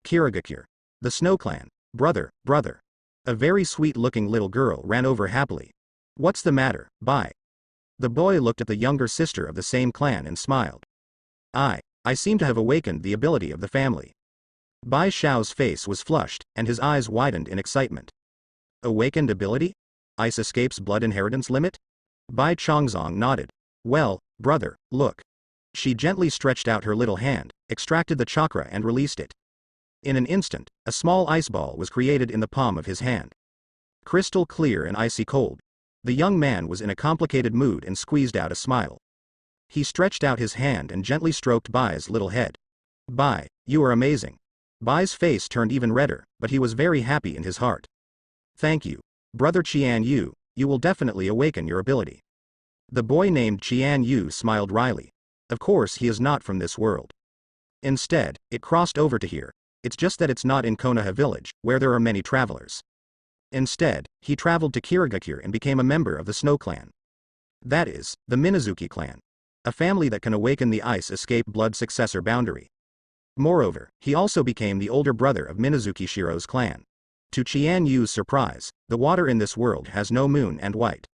Kirigakure. The Snow Clan. Brother, brother. A very sweet-looking little girl ran over happily. What's the matter, Bai? The boy looked at the younger sister of the same clan and smiled. I seem to have awakened the ability of the family. Bai Xiao's face was flushed, and his eyes widened in excitement. Awakened ability? Ice escapes blood inheritance limit? Bai Chongzong nodded. Well, brother, look. She gently stretched out her little hand, extracted the chakra and released it. In an instant, a small ice ball was created in the palm of his hand. Crystal clear and icy cold. The young man was in a complicated mood and squeezed out a smile. He stretched out his hand and gently stroked Bai's little head. Bai, you are amazing. Bai's face turned even redder, but he was very happy in his heart. Thank you. Brother Qian Yu, you will definitely awaken your ability. The boy named Qian Yu smiled wryly. Of course he is not from this world. Instead, it crossed over to here. It's just that it's not in Konoha village, where there are many travelers. Instead, he traveled to Kirigakure and became a member of the Snow Clan. That is, the Minazuki clan. A family that can awaken the ice escape blood successor boundary. Moreover, he also became the older brother of Minazuki Shiro's clan. To Qian Yu's surprise, the water in this world has no moon and white.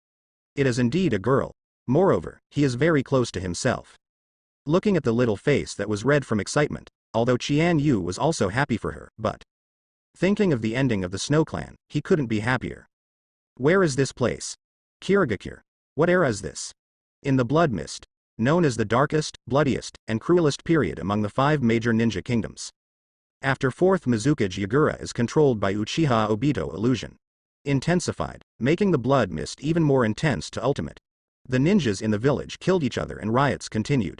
It is indeed a girl. Moreover, he is very close to himself. Looking at the little face that was red from excitement, although Qian Yu was also happy for her, but thinking of the ending of the Snow Clan, he couldn't be happier. Where is this place? Kirigakure. What era is this? In the Blood Mist. Known as the darkest, bloodiest, and cruelest period among the 5 major ninja kingdoms. After 4th Mizukage Yagura is controlled by Uchiha Obito illusion. Intensified, making the Blood Mist even more intense to ultimate. The ninjas in the village killed each other and riots continued.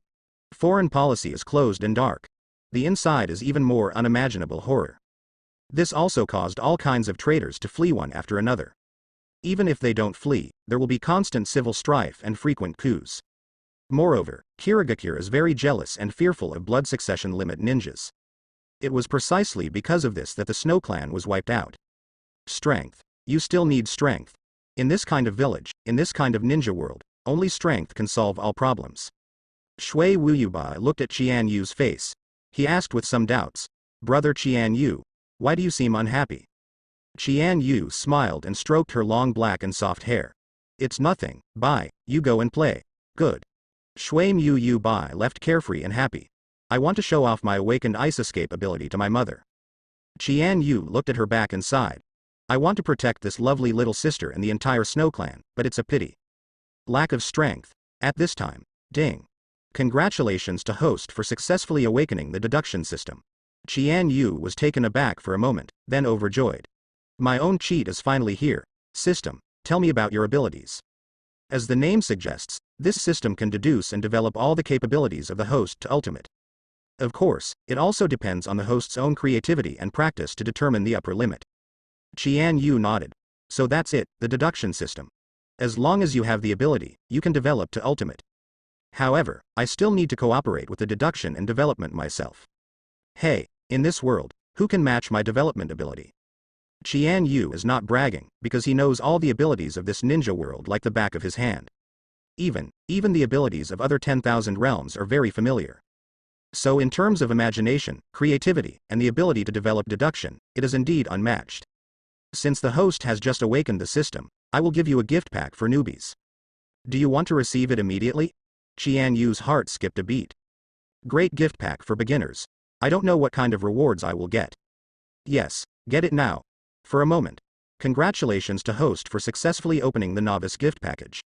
Foreign policy is closed and dark. The inside is even more unimaginable horror. This also caused all kinds of traitors to flee one after another. Even if they don't flee, there will be constant civil strife and frequent coups. Moreover, Kirigakure is very jealous and fearful of blood succession limit ninjas. It was precisely because of this that the Snow Clan was wiped out. Strength. You still need strength. In this kind of village, in this kind of ninja world, only strength can solve all problems. Shui Wuyubai looked at Qian Yu's face. He asked with some doubts, Brother Qian Yu, why do you seem unhappy? Qian Yu smiled and stroked her long black and soft hair. It's nothing, Bai, you go and play. Good. Shui Yu Bai left carefree and happy. I want to show off my awakened ice escape ability to my mother. Qian Yu looked at her back and sighed. I want to protect this lovely little sister and the entire Snow Clan, but it's a pity. Lack of strength. At this time. Ding. Congratulations to host for successfully awakening the deduction system. Qian Yu was taken aback for a moment, then overjoyed. My own cheat is finally here. System, tell me about your abilities. As the name suggests, this system can deduce and develop all the capabilities of the host to ultimate. Of course, it also depends on the host's own creativity and practice to determine the upper limit. Qian Yu nodded. So that's it, the deduction system. As long as you have the ability, you can develop to ultimate. However, I still need to cooperate with the deduction and development myself. Hey, in this world, who can match my development ability? Qian Yu is not bragging, because he knows all the abilities of this ninja world like the back of his hand. Even the abilities of other 10,000 realms are very familiar. So in terms of imagination, creativity, and the ability to develop deduction, it is indeed unmatched. Since the host has just awakened the system, I will give you a gift pack for newbies. Do you want to receive it immediately? Qian Yu's heart skipped a beat. Great gift pack for beginners. I don't know what kind of rewards I will get. Yes, get it now. For a moment. Congratulations to host for successfully opening the novice gift package.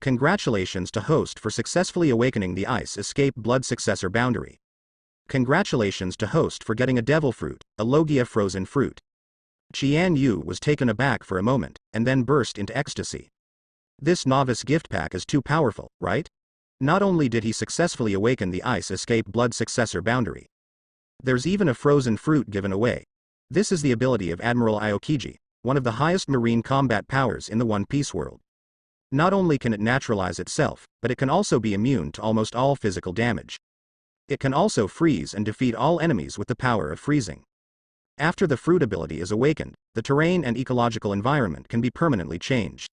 Congratulations to host for successfully awakening the ice escape blood successor boundary. Congratulations to host for getting a devil fruit, a Logia frozen fruit. Qian Yu was taken aback for a moment, and then burst into ecstasy. This novice gift pack is too powerful, right? Not only did he successfully awaken the ice escape blood successor boundary. There's even a frozen fruit given away. This is the ability of Admiral Aokiji, one of the highest marine combat powers in the One Piece world. Not only can it naturalize itself, but it can also be immune to almost all physical damage. It can also freeze and defeat all enemies with the power of freezing. After the fruit ability is awakened, the terrain and ecological environment can be permanently changed.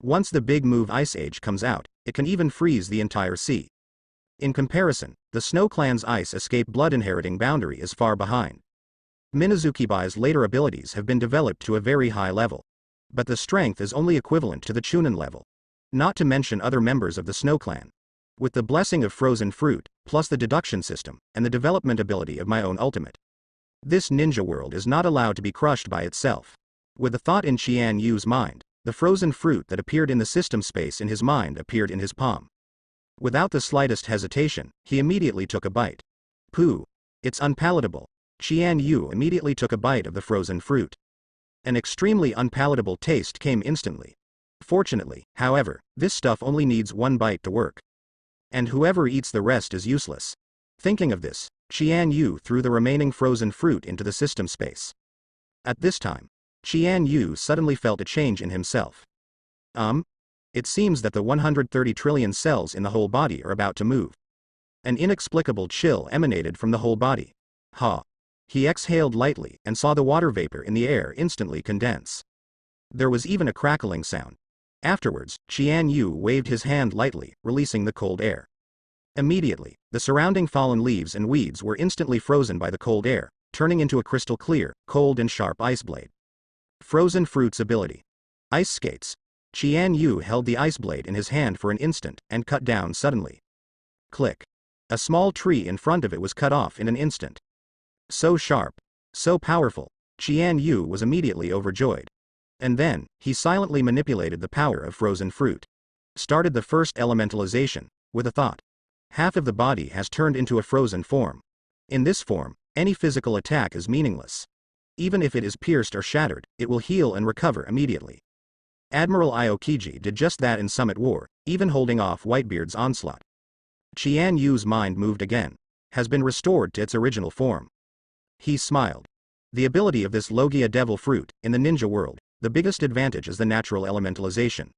Once the big move Ice Age comes out, it can even freeze the entire sea. In comparison, the Snow Clan's ice escape blood inheriting boundary is far behind. Minazuki-bai's later abilities have been developed to a very high level. But the strength is only equivalent to the Chunin level. Not to mention other members of the Snow Clan. With the blessing of frozen fruit, plus the deduction system, and the development ability of my own ultimate, this ninja world is not allowed to be crushed by itself. With a thought in Qian Yu's mind, the frozen fruit that appeared in the system space in his mind appeared in his palm. Without the slightest hesitation, he immediately took a bite. Pooh! It's unpalatable. Qian Yu immediately took a bite of the frozen fruit. An extremely unpalatable taste came instantly. Fortunately, however, this stuff only needs one bite to work. And whoever eats the rest is useless. Thinking of this, Qian Yu threw the remaining frozen fruit into the system space. At this time, Qian Yu suddenly felt a change in himself. It seems that the 130 trillion cells in the whole body are about to move. An inexplicable chill emanated from the whole body. Ha! He exhaled lightly and saw the water vapor in the air instantly condense. There was even a crackling sound. Afterwards, Qian Yu waved his hand lightly, releasing the cold air. Immediately, the surrounding fallen leaves and weeds were instantly frozen by the cold air, turning into a crystal clear, cold and sharp ice blade. Frozen Fruit's ability. Ice Skates. Qian Yu held the ice blade in his hand for an instant and cut down suddenly. Click. A small tree in front of it was cut off in an instant. So sharp, so powerful, Qian Yu was immediately overjoyed. And then, he silently manipulated the power of frozen fruit. Started the first elementalization, with a thought. Half of the body has turned into a frozen form. In this form, any physical attack is meaningless. Even if it is pierced or shattered, it will heal and recover immediately. Admiral Aokiji did just that in Summit War, even holding off Whitebeard's onslaught. Qian Yu's mind moved again. Has been restored to its original form. He smiled. The ability of this Logia devil fruit, in the ninja world, the biggest advantage is the natural elementalization.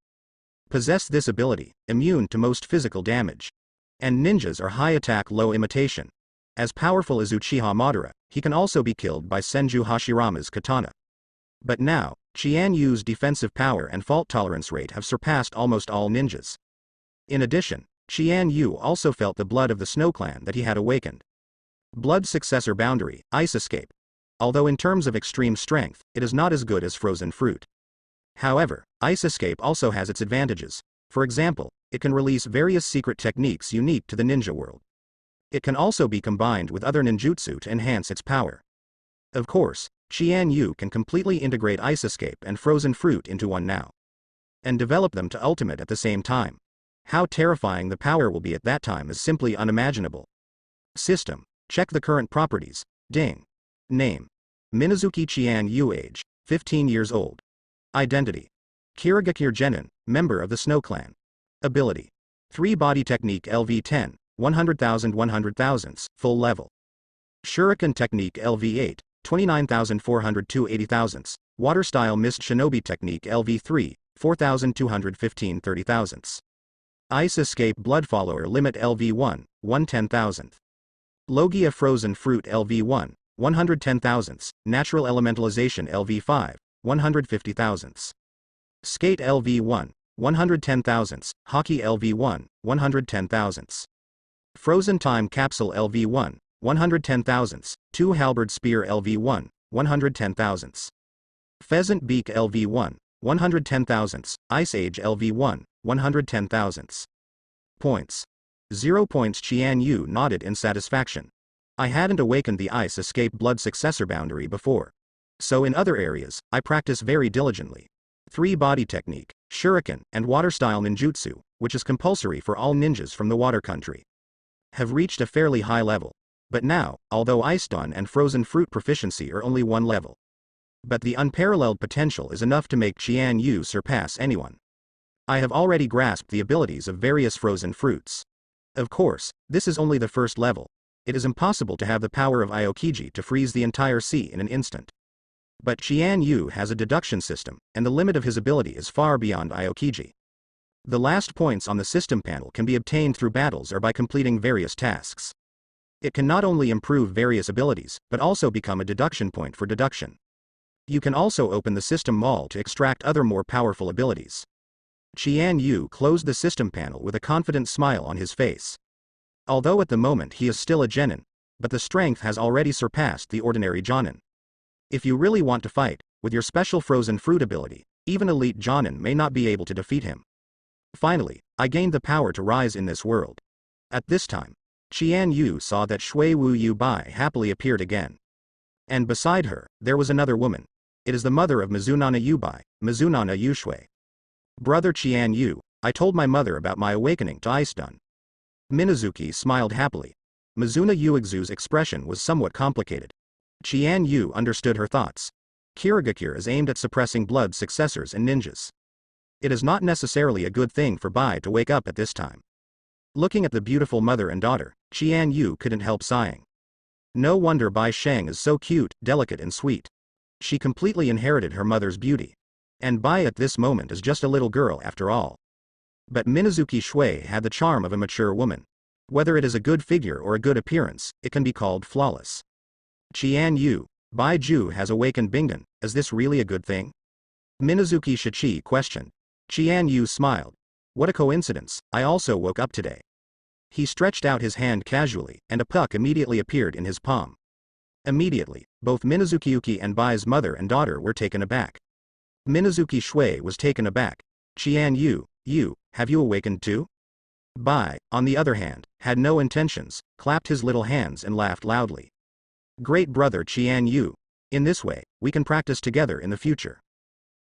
Possess this ability, immune to most physical damage. And ninjas are high attack low imitation. As powerful as Uchiha Madara, he can also be killed by Senju Hashirama's katana. But now, Qian Yu's defensive power and fault tolerance rate have surpassed almost all ninjas. In addition, Qian Yu also felt the blood of the Snow Clan that he had awakened. Blood successor boundary, Ice Escape. Although in terms of extreme strength, it is not as good as frozen fruit. However, Ice Escape also has its advantages. For example, it can release various secret techniques unique to the ninja world. It can also be combined with other ninjutsu to enhance its power. Of course, Qian Yu can completely integrate Ice Escape and frozen fruit into one now. And develop them to ultimate at the same time. How terrifying the power will be at that time is simply unimaginable. System. Check the current properties. Ding. Name. Minazuki Qian Yu. Age. 15 years old. Identity. Kirigakir Genin, member of the Snow Clan. Ability. 3 Body Technique LV10, 100,000 100,000, full level. Shuriken Technique LV8, 29,402 80,000, Water Style Mist Shinobi Technique LV3, 4,215 30,000. Ice Escape Blood Follower Limit LV1, 110,000. Logia Frozen Fruit LV1, 110,000, Natural Elementalization LV5, 150,000. Skate LV1, 110,000, Hockey LV1, 110,000. Frozen Time Capsule LV1, 110,000, 2 Halberd Spear LV1, 110,000. Pheasant Beak LV1, 110,000, Ice Age LV1, 110,000. Points. 0 points. Qian Yu nodded in satisfaction. I hadn't awakened the Ice Escape Blood Successor boundary before. So in other areas, I practice very diligently. 3 Body Technique, Shuriken, and Water Style Ninjutsu, which is compulsory for all ninjas from the water country, have reached a fairly high level. But now, although Ice Stun and Frozen Fruit proficiency are only 1 level. But the unparalleled potential is enough to make Qian Yu surpass anyone. I have already grasped the abilities of various frozen fruits. Of course, this is only the first level. It is impossible to have the power of Aokiji to freeze the entire sea in an instant. But Qian Yu has a deduction system, and the limit of his ability is far beyond Aokiji. The last points on the system panel can be obtained through battles or by completing various tasks. It can not only improve various abilities, but also become a deduction point for deduction. You can also open the system mall to extract other more powerful abilities. Qian Yu closed the system panel with a confident smile on his face. Although at the moment he is still a genin, but the strength has already surpassed the ordinary jonin. If you really want to fight, with your special frozen fruit ability, even elite Jonin may not be able to defeat him. Finally, I gained the power to rise in this world. At this time, Qian Yu saw that Shui Wu Yu Bai happily appeared again. And beside her, there was another woman. It is the mother of Mizunana Yu Bai, Mizunana Yu Shui. Brother Qian Yu, I told my mother about my awakening to Ice Dun. Minazuki smiled happily. Mizuna Uexu's expression was somewhat complicated. Qian Yu understood her thoughts. Kirigakure is aimed at suppressing blood successors and ninjas. It is not necessarily a good thing for Bai to wake up at this time. Looking at the beautiful mother and daughter, Qian Yu couldn't help sighing. No wonder Bai Sheng is so cute, delicate and sweet. She completely inherited her mother's beauty. And Bai at this moment is just a little girl after all. But Minazuki Shui had the charm of a mature woman. Whether it is a good figure or a good appearance, it can be called flawless. Qian Yu, Bai Ju has awakened Bingen, is this really a good thing? Minazuki Shichi questioned. Qian Yu smiled. What a coincidence, I also woke up today. He stretched out his hand casually, and a puck immediately appeared in his palm. Immediately, both Minazuki and Bai's mother and daughter were taken aback. Minazuki Shui was taken aback. Qian Yu, have you awakened too? Bai, on the other hand, had no intentions, clapped his little hands and laughed loudly. Great brother Qian Yu. In this way, we can practice together in the future.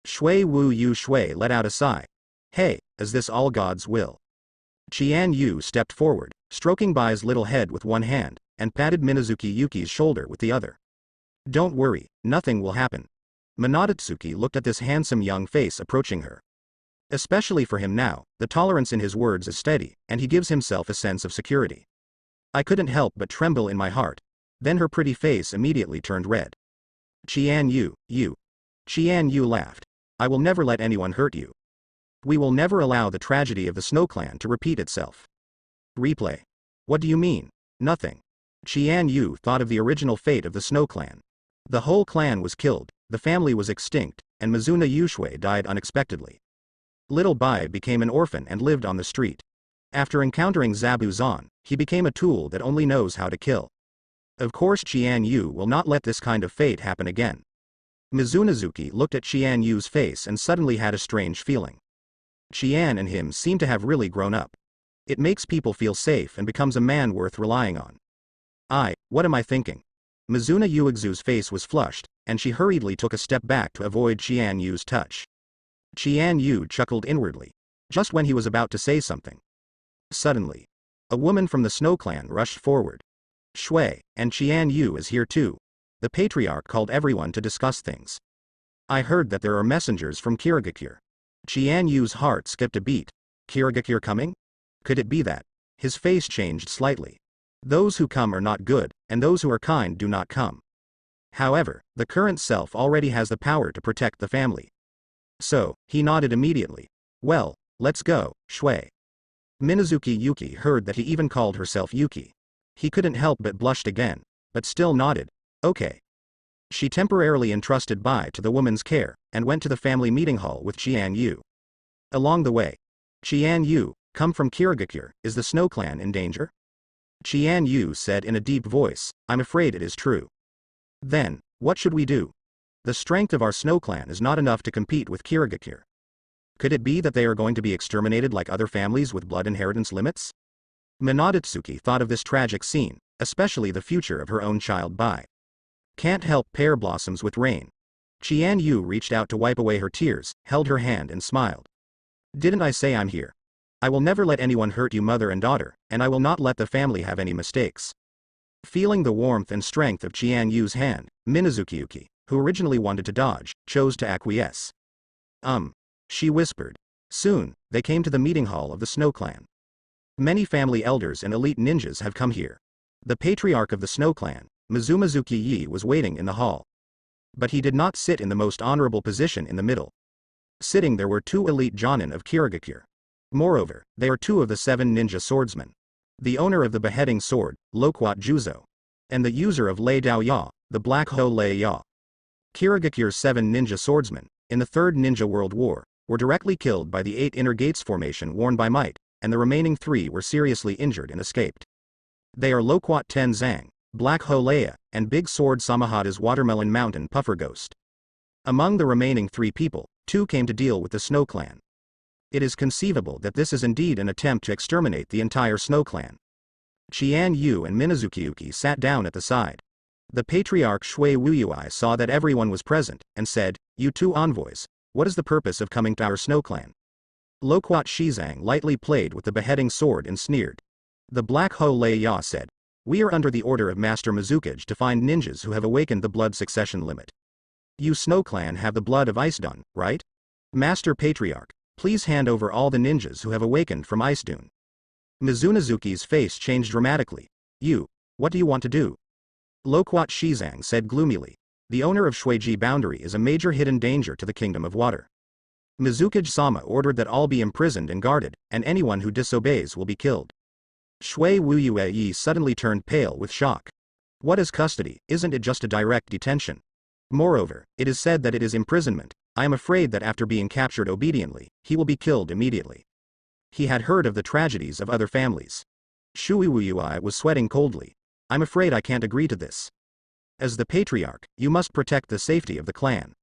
Shui Wu Yu Shui let out a sigh. Hey, is this all God's will? Qian Yu stepped forward, stroking Bai's little head with one hand, and patted Minazuki Yuki's shoulder with the other. Don't worry, nothing will happen. Minatatsuki looked at this handsome young face approaching her. Especially for him now, the tolerance in his words is steady, and he gives himself a sense of security. I couldn't help but tremble in my heart. Then her pretty face immediately turned red. Qian Yu. Qian Yu laughed. I will never let anyone hurt you. We will never allow the tragedy of the Snow Clan to repeat itself. Replay. What do you mean? Nothing. Qian Yu thought of the original fate of the Snow Clan. The whole clan was killed, the family was extinct, and Mizuna Yushui died unexpectedly. Little Bai became an orphan and lived on the street. After encountering Zabu Zan, he became a tool that only knows how to kill. Of course Qian Yu will not let this kind of fate happen again. Mizunazuki looked at Qian Yu's face and suddenly had a strange feeling. Qian and him seem to have really grown up. It makes people feel safe and becomes a man worth relying on. What am I thinking? Mizuna Uexu's face was flushed, and she hurriedly took a step back to avoid Qian Yu's touch. Qian Yu chuckled inwardly, just when he was about to say something. Suddenly, a woman from the Snow Clan rushed forward. Shui, and Qian Yu is here too. The patriarch called everyone to discuss things. I heard that there are messengers from Kirigakure. Qian Yu's heart skipped a beat. Kirigakure coming? Could it be that? His face changed slightly. Those who come are not good, and those who are kind do not come. However, the current self already has the power to protect the family. So, he nodded immediately. Well, let's go, Shui. Minazuki Yuki heard that he even called herself Yuki. He couldn't help but blushed again, but still nodded. Okay. She temporarily entrusted Bai to the woman's care, and went to the family meeting hall with Qian Yu. Along the way, Qian Yu, come from Kirigakure, is the Snow Clan in danger? Qian Yu said in a deep voice, I'm afraid it is true. Then, what should we do? The strength of our Snow Clan is not enough to compete with Kirigakure. Could it be that they are going to be exterminated like other families with blood inheritance limits? Minatatsuki thought of this tragic scene, especially the future of her own child Bai. Can't help pear blossoms with rain. Qian Yu reached out to wipe away her tears, held her hand and smiled. Didn't I say I'm here? I will never let anyone hurt you mother and daughter, and I will not let the family have any mistakes. Feeling the warmth and strength of Qian Yu's hand, Minazuki Yuki, who originally wanted to dodge, chose to acquiesce. She whispered. Soon, they came to the meeting hall of the Snow Clan. Many family elders and elite ninjas have come here. The patriarch of the Snow Clan, Mizumazuki Yi, was waiting in the hall. But he did not sit in the most honorable position in the middle. Sitting there were 2 elite jonin of Kirigakure. Moreover, they are 2 of the 7 ninja swordsmen. The owner of the beheading sword, Loquat Juzo. And the user of Lei Dao Ya, the Black Ho Lei Ya. Kirigakure's 7 ninja swordsmen, in the Third Ninja World War, were directly killed by the 8 inner gates formation worn by Might, and the remaining 3 were seriously injured and escaped. They are Loquat Ten Zhang, Black Holea, and Big Sword Samahada's Watermelon Mountain Puffer Ghost. Among the remaining 3 people, 2 came to deal with the Snow Clan. It is conceivable that this is indeed an attempt to exterminate the entire Snow Clan. Qian Yu and Minazuki sat down at the side. The patriarch Shui Wuyui saw that everyone was present, and said, "You 2 envoys, what is the purpose of coming to our Snow Clan?" Loquat Shizang lightly played with the beheading sword and sneered. The Black Holea said, "We are under the order of Master Mizukage to find ninjas who have awakened the blood succession limit. You Snow Clan have the blood of Ice Dune, right? Master Patriarch, please hand over all the ninjas who have awakened from Ice Dune." Mizunazuki's face changed dramatically. "You, what do you want to do?" Loquat Shizang said gloomily. "The owner of Shuiji Boundary is a major hidden danger to the Kingdom of Water. Mizukage-sama ordered that all be imprisoned and guarded, and anyone who disobeys will be killed." Shui Wuyui suddenly turned pale with shock. "What is custody? Isn't it just a direct detention? Moreover, it is said that it is imprisonment. I am afraid that after being captured obediently, he will be killed immediately." He had heard of the tragedies of other families. Shui Wuyui was sweating coldly. "I'm afraid I can't agree to this. As the patriarch, you must protect the safety of the clan."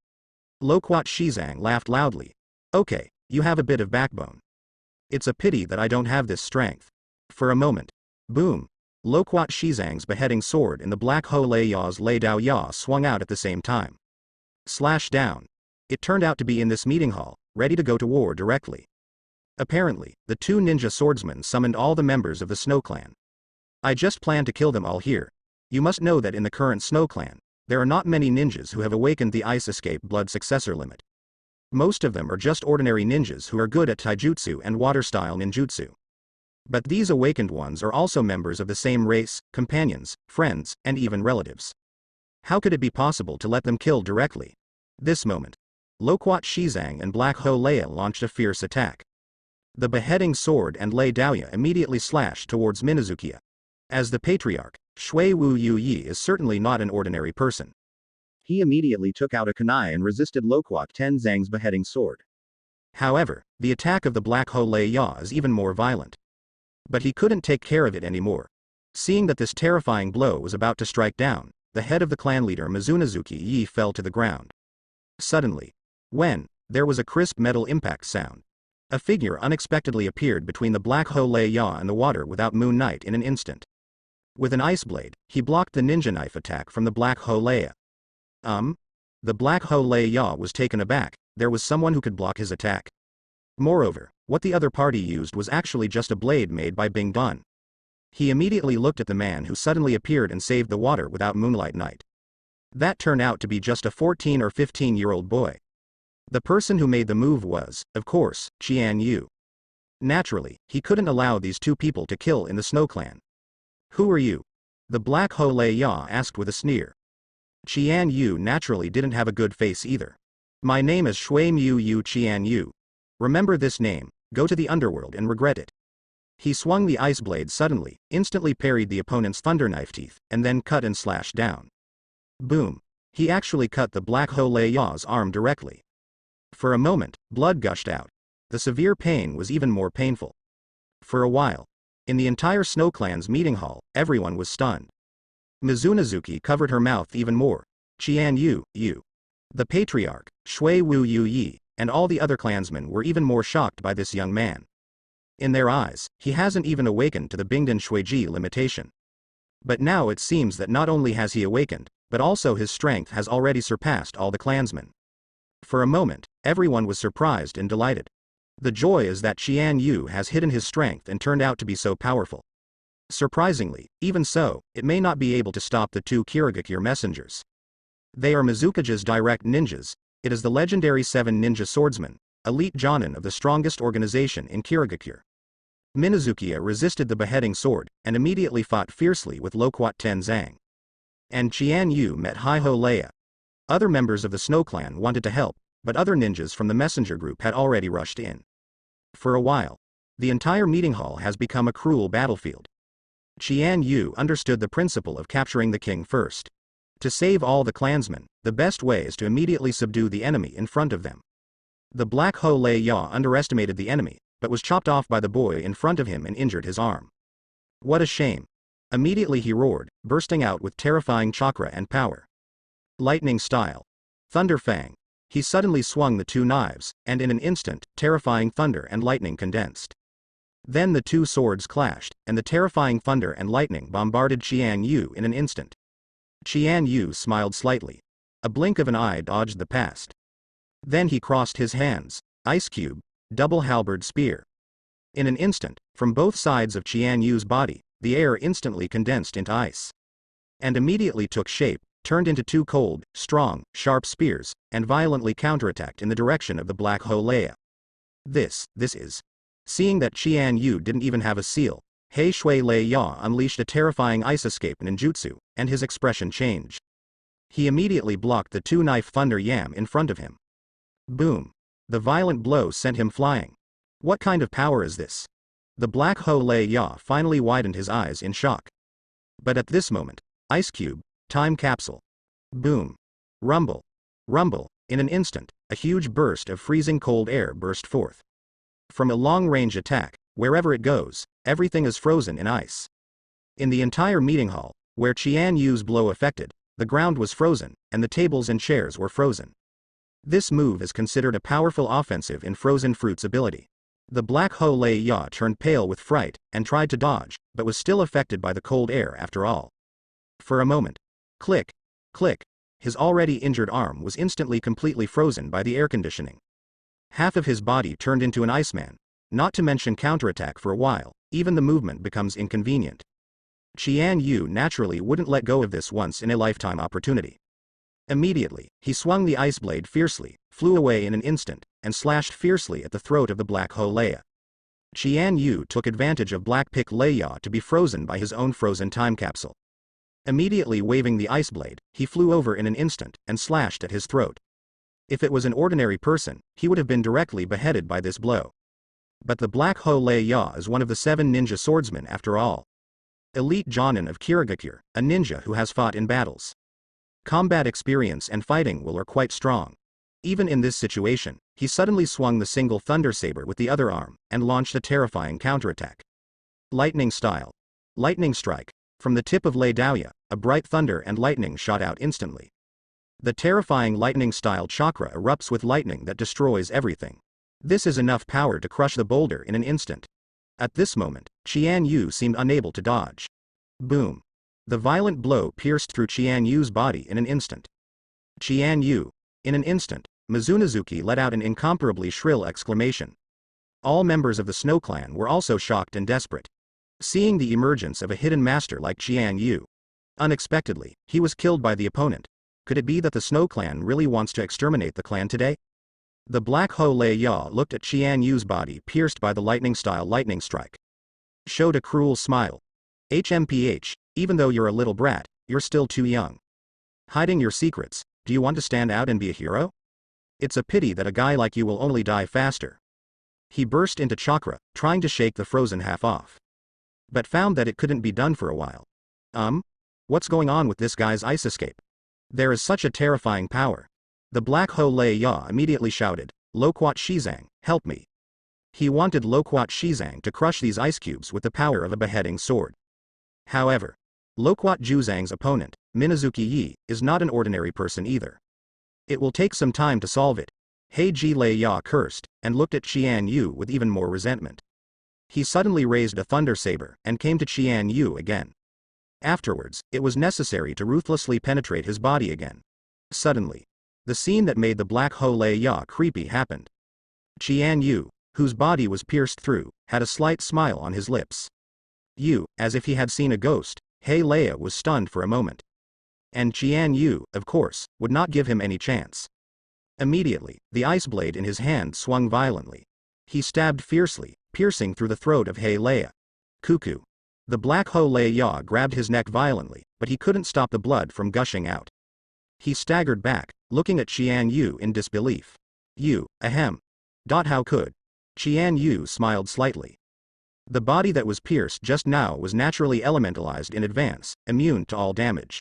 Loquat Shizang laughed loudly. "Okay, you have a bit of backbone. It's a pity that I don't have this strength." For a moment. Boom. Loquat Shizang's beheading sword and the Black Holea's Lei Dao Ya swung out at the same time. Slash down. It turned out to be in this meeting hall, ready to go to war directly. Apparently, the 2 ninja swordsmen summoned all the members of the Snow Clan. "I just plan to kill them all here. You must know that in the current Snow Clan, there are not many ninjas who have awakened the Ice Escape blood successor limit. Most of them are just ordinary ninjas who are good at taijutsu and water-style ninjutsu. But these awakened ones are also members of the same race, companions, friends, and even relatives. How could it be possible to let them kill directly?" This moment. Loquat Shizang and Black Holea launched a fierce attack. The beheading sword and Lei Daoya immediately slashed towards Minazuki. As the patriarch, Shui Wuyui is certainly not an ordinary person. He immediately took out a kunai and resisted Loquat Tenzang's beheading sword. However, the attack of the Black Holea is even more violent. But he couldn't take care of it anymore. Seeing that this terrifying blow was about to strike down, the head of the clan leader Mizunazuki fell to the ground. Suddenly. There was a crisp metal impact sound. A figure unexpectedly appeared between the Black Holea and the water without Moon Knight in an instant. With an ice blade, he blocked the ninja knife attack from the Black Holea. The Black Holea was taken aback. There was someone who could block his attack. Moreover, what the other party used was actually just a blade made by Bing Dun. He immediately looked at the man who suddenly appeared and saved the water without Moonlight Knight. That turned out to be just a 14 or 15-year-old boy. The person who made the move was, of course, Qian Yu. Naturally, he couldn't allow these 2 people to kill in the Snow Clan. "Who are you?" the Black Holea asked with a sneer. Qian Yu naturally didn't have a good face either. "My name is Shui Mu Yu Qian Yu. Remember this name, go to the underworld and regret it." He swung the ice blade suddenly, instantly parried the opponent's thunder knife teeth, and then cut and slashed down. Boom. He actually cut the Black Holea's arm directly. For a moment, blood gushed out. The severe pain was even more painful. For a while. In the entire Snow Clan's meeting hall, everyone was stunned. Mizunazuki covered her mouth even more. "Qian Yu, you." The patriarch, Shui Wuyui, and all the other clansmen were even more shocked by this young man. In their eyes, he hasn't even awakened to the Bingdan Shuiji limitation. But now it seems that not only has he awakened, but also his strength has already surpassed all the clansmen. For a moment, everyone was surprised and delighted. The joy is that Qian Yu has hidden his strength and turned out to be so powerful. Surprisingly, even so, it may not be able to stop the 2 Kirigakure messengers. They are Mizukage's direct ninjas. It is the legendary 7 ninja swordsmen, elite jonin of the strongest organization in Kirigakure. Minazuki resisted the beheading sword, and immediately fought fiercely with Loquat Tenzang. And Qian Yu met Hai Holea. Other members of the Snow Clan wanted to help, but other ninjas from the messenger group had already rushed in. For a while. The entire meeting hall has become a cruel battlefield. Qian Yu understood the principle of capturing the king first. To save all the clansmen, the best way is to immediately subdue the enemy in front of them. The Black Holea underestimated the enemy, but was chopped off by the boy in front of him and injured his arm. What a shame. Immediately he roared, bursting out with terrifying chakra and power. Lightning style. Thunder Fang. He suddenly swung the two knives, and in an instant, terrifying thunder and lightning condensed. Then the two swords clashed, and the terrifying thunder and lightning bombarded Qian Yu in an instant. Qian Yu smiled slightly. A blink of an eye dodged the past. Then he crossed his hands. Ice cube, double halberd spear. In an instant, from both sides of Qian Yu's body, the air instantly condensed into ice. And immediately took shape, turned into two cold, strong, sharp spears, and violently counterattacked in the direction of the Black Hole Leia. This is. Seeing that Qian Yu didn't even have a seal, He Shui Lei Ya unleashed a terrifying ice escape ninjutsu, and his expression changed. He immediately blocked the two-knife thunder yam in front of him. Boom. The violent blow sent him flying. What kind of power is this? The Black Hole Lei Ya finally widened his eyes in shock. But at this moment, Ice Cube, time capsule. Boom. Rumble. Rumble. In an instant, a huge burst of freezing cold air burst forth. From a long-range attack, wherever it goes, everything is frozen in ice. In the entire meeting hall, where Qian Yu's blow affected, the ground was frozen, and the tables and chairs were frozen. This move is considered a powerful offensive in Frozen Fruit's ability. The Black Hole Lei Ya turned pale with fright, and tried to dodge, but was still affected by the cold air after all. For a moment. Click. Click. His already injured arm was instantly completely frozen by the air conditioning. Half of his body turned into an Iceman. Not to mention counterattack for a while, even the movement becomes inconvenient. Qian Yu naturally wouldn't let go of this once-in-a-lifetime opportunity. Immediately, he swung the ice blade fiercely, flew away in an instant, and slashed fiercely at the throat of the Black Hole Leia. Qian Yu took advantage of Black Pick Leia to be frozen by his own frozen time capsule. Immediately waving the ice blade, he flew over in an instant, and slashed at his throat. If it was an ordinary person, he would have been directly beheaded by this blow. But the Black Hole Leia is one of the 7 ninja swordsmen after all. Elite Jonin of Kirigakure, a ninja who has fought in battles. Combat experience and fighting will are quite strong. Even in this situation, he suddenly swung the single thunder saber with the other arm, and launched a terrifying counterattack. Lightning style. Lightning strike. From the tip of Lei Daoya, a bright thunder and lightning shot out instantly. The terrifying lightning style chakra erupts with lightning that destroys everything. This is enough power to crush the boulder in an instant. At this moment, Qian Yu seemed unable to dodge. Boom. The violent blow pierced through Qian Yu's body in an instant. Qian Yu. In an instant, Mizunazuki let out an incomparably shrill exclamation. All members of the Snow Clan were also shocked and desperate. Seeing the emergence of a hidden master like Qian Yu. Unexpectedly, he was killed by the opponent. Could it be that the Snow Clan really wants to exterminate the clan today? The Black Hole Leia looked at Qian Yu's body pierced by the lightning-style lightning strike. Showed a cruel smile. HMPH, even though you're a little brat, you're still too young. Hiding your secrets, do you want to stand out and be a hero? It's a pity that a guy like you will only die faster. He burst into chakra, trying to shake the frozen half off. But found that it couldn't be done for a while. What's going on with this guy's ice escape? There is such a terrifying power. The Black Hole Leia immediately shouted, Loquat Shizang, help me. He wanted Loquat Shizang to crush these ice cubes with the power of a beheading sword. However, Loquat Juzang's opponent, Minazuki Yi, is not an ordinary person either. It will take some time to solve it. Heiji Leia cursed, and looked at Qian Yu with even more resentment. He suddenly raised a thunder saber, and came to Qian Yu again. Afterwards, it was necessary to ruthlessly penetrate his body again. Suddenly, the scene that made the Black Hole Leia creepy happened. Qian Yu, whose body was pierced through, had a slight smile on his lips. As if he had seen a ghost, He Leia was stunned for a moment. And Qian Yu, of course, would not give him any chance. Immediately, the ice blade in his hand swung violently. He stabbed fiercely, piercing through the throat of He Leia. Cuckoo. The Black Hole Leia grabbed his neck violently, but he couldn't stop the blood from gushing out. He staggered back, looking at Qian Yu in disbelief. Ahem. How could? Qian Yu smiled slightly. The body that was pierced just now was naturally elementalized in advance, immune to all damage.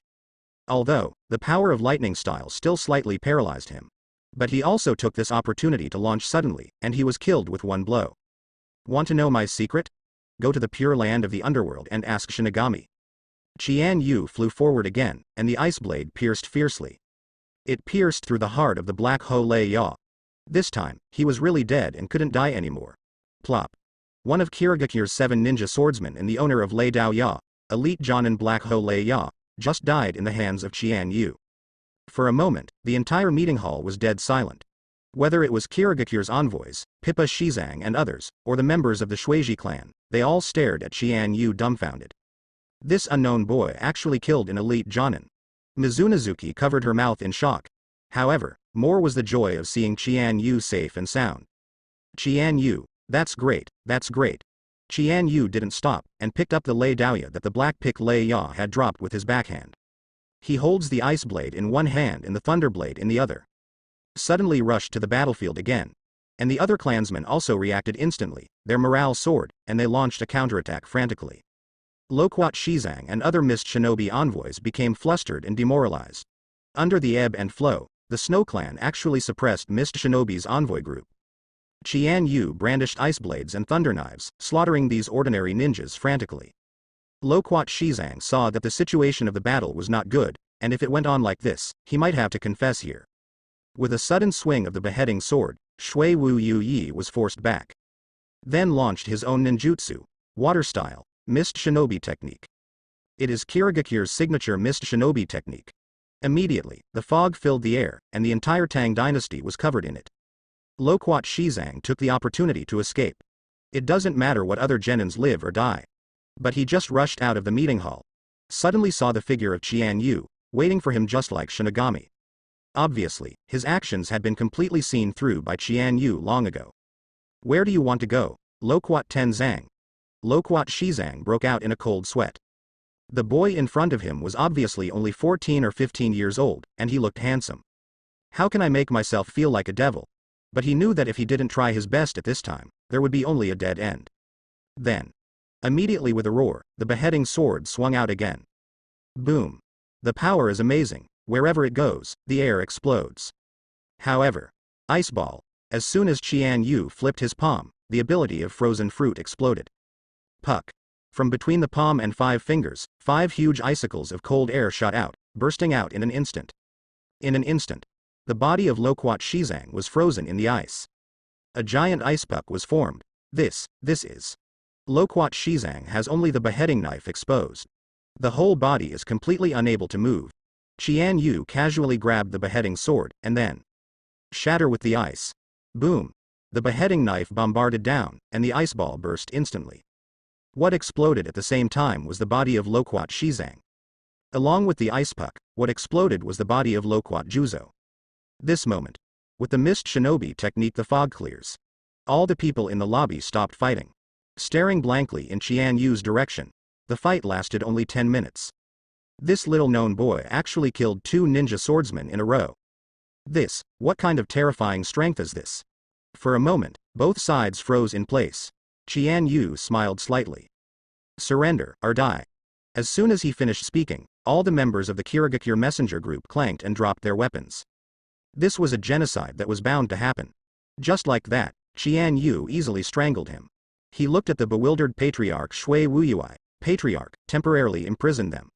Although, the power of lightning style still slightly paralyzed him. But he also took this opportunity to launch suddenly, and he was killed with one blow. Want to know my secret? Go to the pure land of the underworld and ask Shinigami. Qian Yu flew forward again, and the ice blade pierced fiercely. It pierced through the heart of the Black Ho Lei Ya. This time, he was really dead and couldn't die anymore. Plop. One of Kirigakir's 7 ninja swordsmen and the owner of Lei Dao Ya, elite Jonin Black Ho Lei Ya, just died in the hands of Qian Yu. For a moment, the entire meeting hall was dead silent. Whether it was Kirigakir's envoys, Pippa Shizang and others, or the members of the Shueiji clan, they all stared at Qian Yu dumbfounded. This unknown boy actually killed an elite Jonin. Mizunazuki covered her mouth in shock. However, more was the joy of seeing Qian Yu safe and sound. Qian Yu, that's great, that's great. Qian Yu didn't stop, and picked up the Lei Daoya that the Black Pick Lei Ya had dropped with his backhand. He holds the ice blade in one hand and the thunder blade in the other. Suddenly rushed to the battlefield again. And the other clansmen also reacted instantly, their morale soared, and they launched a counterattack frantically. Loquat Shizang and other mist shinobi envoys became flustered and demoralized. Under the ebb and flow, the Snow Clan actually suppressed mist shinobi's envoy group. Qian Yu brandished ice blades and thunder knives, slaughtering these ordinary ninjas frantically. Loquat Shizang saw that the situation of the battle was not good, and if it went on like this, he might have to confess here. With a sudden swing of the beheading sword, Shui Wu Yu Yi was forced back. Then launched his own ninjutsu, water style, mist shinobi technique. It is Kirigakir's signature mist shinobi technique. Immediately, the fog filled the air, and the entire Tang dynasty was covered in it. Loquat Shizang took the opportunity to escape. It doesn't matter what other genins live or die. But he just rushed out of the meeting hall. Suddenly saw the figure of Qian Yu, waiting for him just like Shinigami. Obviously, his actions had been completely seen through by Qian Yu long ago. Where do you want to go, Loquat Tenzang? Loquat Shizang broke out in a cold sweat. The boy in front of him was obviously only 14 or 15 years old, and he looked handsome. How can I make myself feel like a devil? But he knew that if he didn't try his best at this time, there would be only a dead end. Then, immediately with a roar, the beheading sword swung out again. Boom. The power is amazing, wherever it goes, the air explodes. However, ice ball, as soon as Qian Yu flipped his palm, the ability of frozen fruit exploded. Puck. From between the palm and 5 fingers, 5 huge icicles of cold air shot out, bursting out in an instant. In an instant, the body of Loquat Shizang was frozen in the ice. A giant ice puck was formed. This is. Loquat Shizang has only the beheading knife exposed. The whole body is completely unable to move. Qian Yu casually grabbed the beheading sword, and then shatter with the ice. Boom. The beheading knife bombarded down, and the ice ball burst instantly. What exploded at the same time was the body of Loquat Shizang. Along with the ice puck, what exploded was the body of Loquat Juzo. This moment. With the mist shinobi technique, the fog clears. All the people in the lobby stopped fighting. Staring blankly in Qian Yu's direction. The fight lasted only 10 minutes. This little known boy actually killed 2 ninja swordsmen in a row. What kind of terrifying strength is this? For a moment, both sides froze in place. Qian Yu smiled slightly. Surrender, or die. As soon as he finished speaking, all the members of the Kirigakir messenger group clanked and dropped their weapons. This was a genocide that was bound to happen. Just like that, Qian Yu easily strangled him. He looked at the bewildered patriarch Shui Wuyui. Patriarch, temporarily imprisoned them.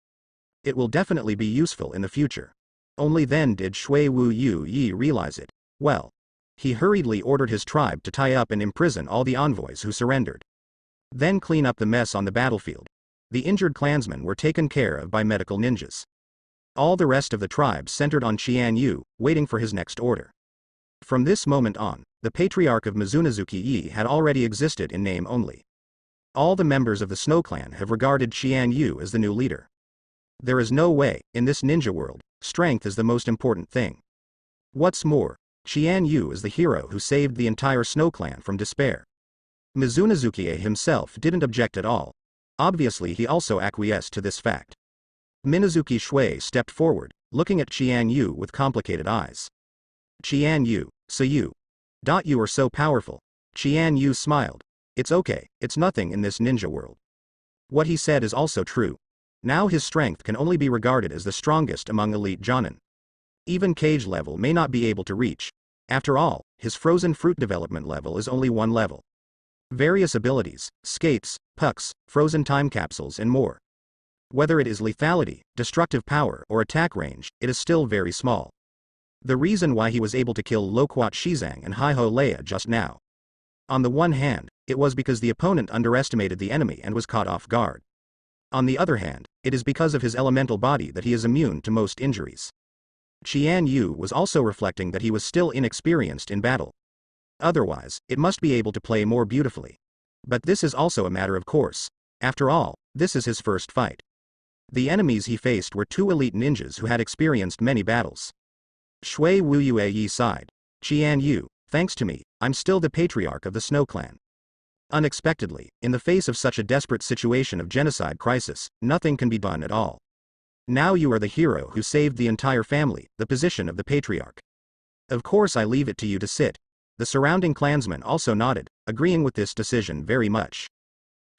It will definitely be useful in the future. Only then did Shui Wu Yu Yi realize it. Well. He hurriedly ordered his tribe to tie up and imprison all the envoys who surrendered. Then clean up the mess on the battlefield. The injured clansmen were taken care of by medical ninjas. All the rest of the tribe centered on Qian Yu, waiting for his next order. From this moment on, the patriarch of Mizunazuki Yi had already existed in name only. All the members of the Snow Clan have regarded Qian Yu as the new leader. There is no way, in this ninja world, strength is the most important thing. What's more, Qian Yu is the hero who saved the entire Snow Clan from despair. Mizunazuki himself didn't object at all. Obviously he also acquiesced to this fact. Minazuki Shui stepped forward, looking at Qian Yu with complicated eyes. Qian Yu, so you are so powerful. Qian Yu smiled. It's okay, it's nothing in this ninja world. What he said is also true. Now his strength can only be regarded as the strongest among elite Jonin. Even cage level may not be able to reach. After all, his frozen fruit development level is only 1 level. Various abilities, skates, pucks, frozen time capsules and more. Whether it is lethality, destructive power, or attack range, it is still very small. The reason why he was able to kill Loquat Shizang and Haiho Leia just now. On the one hand, it was because the opponent underestimated the enemy and was caught off guard. On the other hand, it is because of his elemental body that he is immune to most injuries. Qian Yu was also reflecting that he was still inexperienced in battle. Otherwise, it must be able to play more beautifully. But this is also a matter of course. After all, this is his first fight. The enemies he faced were two elite ninjas who had experienced many battles. Shui Wuyue Yi sighed. Qian Yu, thanks to me, I'm still the patriarch of the Snow Clan. Unexpectedly, in the face of such a desperate situation of genocide crisis, nothing can be done at all. Now you are the hero who saved the entire family, the position of the patriarch. Of course I leave it to you to sit. The surrounding clansmen also nodded, agreeing with this decision very much.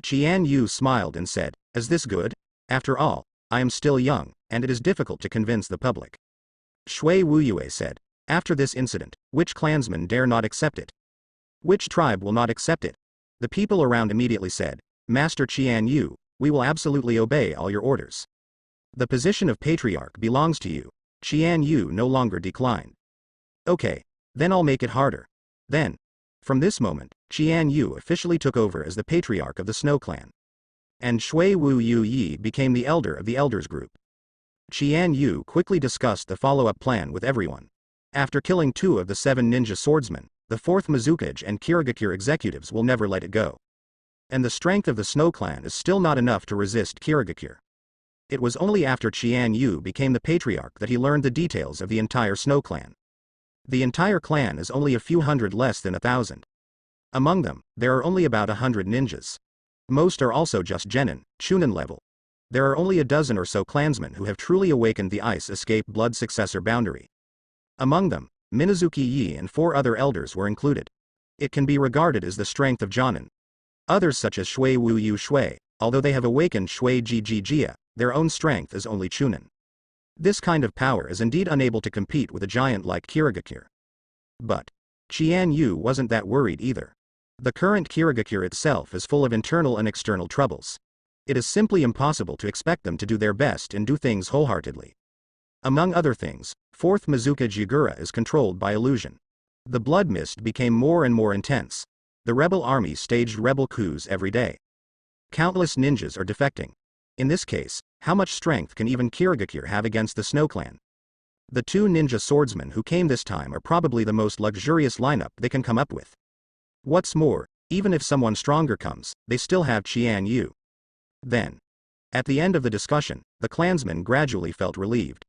Qian Yu smiled and said, is this good? After all, I am still young, and it is difficult to convince the public. Shui Wuyue said, after this incident, which clansman dare not accept it? Which tribe will not accept it? The people around immediately said, Master Qian Yu, we will absolutely obey all your orders. The position of patriarch belongs to you. Qian Yu no longer declined. Okay, then I'll make it harder. Then, from this moment, Qian Yu officially took over as the patriarch of the Snow Clan. And Shui Wuyue Yi became the elder of the elders group. Qian Yu quickly discussed the follow-up plan with everyone. After killing 2 of the 7 ninja swordsmen, the 4th Mizukage and Kirigakure executives will never let it go. And the strength of the Snow Clan is still not enough to resist Kirigakure. It was only after Qian Yu became the patriarch that he learned the details of the entire Snow Clan. The entire clan is only a few hundred less than 1,000. Among them, there are only about 100 ninjas. Most are also just genin, chunin level. There are only a dozen or so clansmen who have truly awakened the Ice Escape Blood Successor boundary. Among them, Minazuki Yi and 4 other elders were included. It can be regarded as the strength of Jonin. Others such as Shui Wuyue Shui, although they have awakened Shui Jiji Jia, their own strength is only chunin. This kind of power is indeed unable to compete with a giant like Kirigakure. But Qian Yu wasn't that worried either. The current Kirigakure itself is full of internal and external troubles. It is simply impossible to expect them to do their best and do things wholeheartedly. Among other things, 4th Mizukage Yagura is controlled by illusion. The blood mist became more and more intense. The rebel army staged rebel coups every day. Countless ninjas are defecting. In this case, how much strength can even Kirigakure have against the Snow Clan? The 2 ninja swordsmen who came this time are probably the most luxurious lineup they can come up with. What's more, even if someone stronger comes, they still have Qian Yu. Then, at the end of the discussion, the clansmen gradually felt relieved.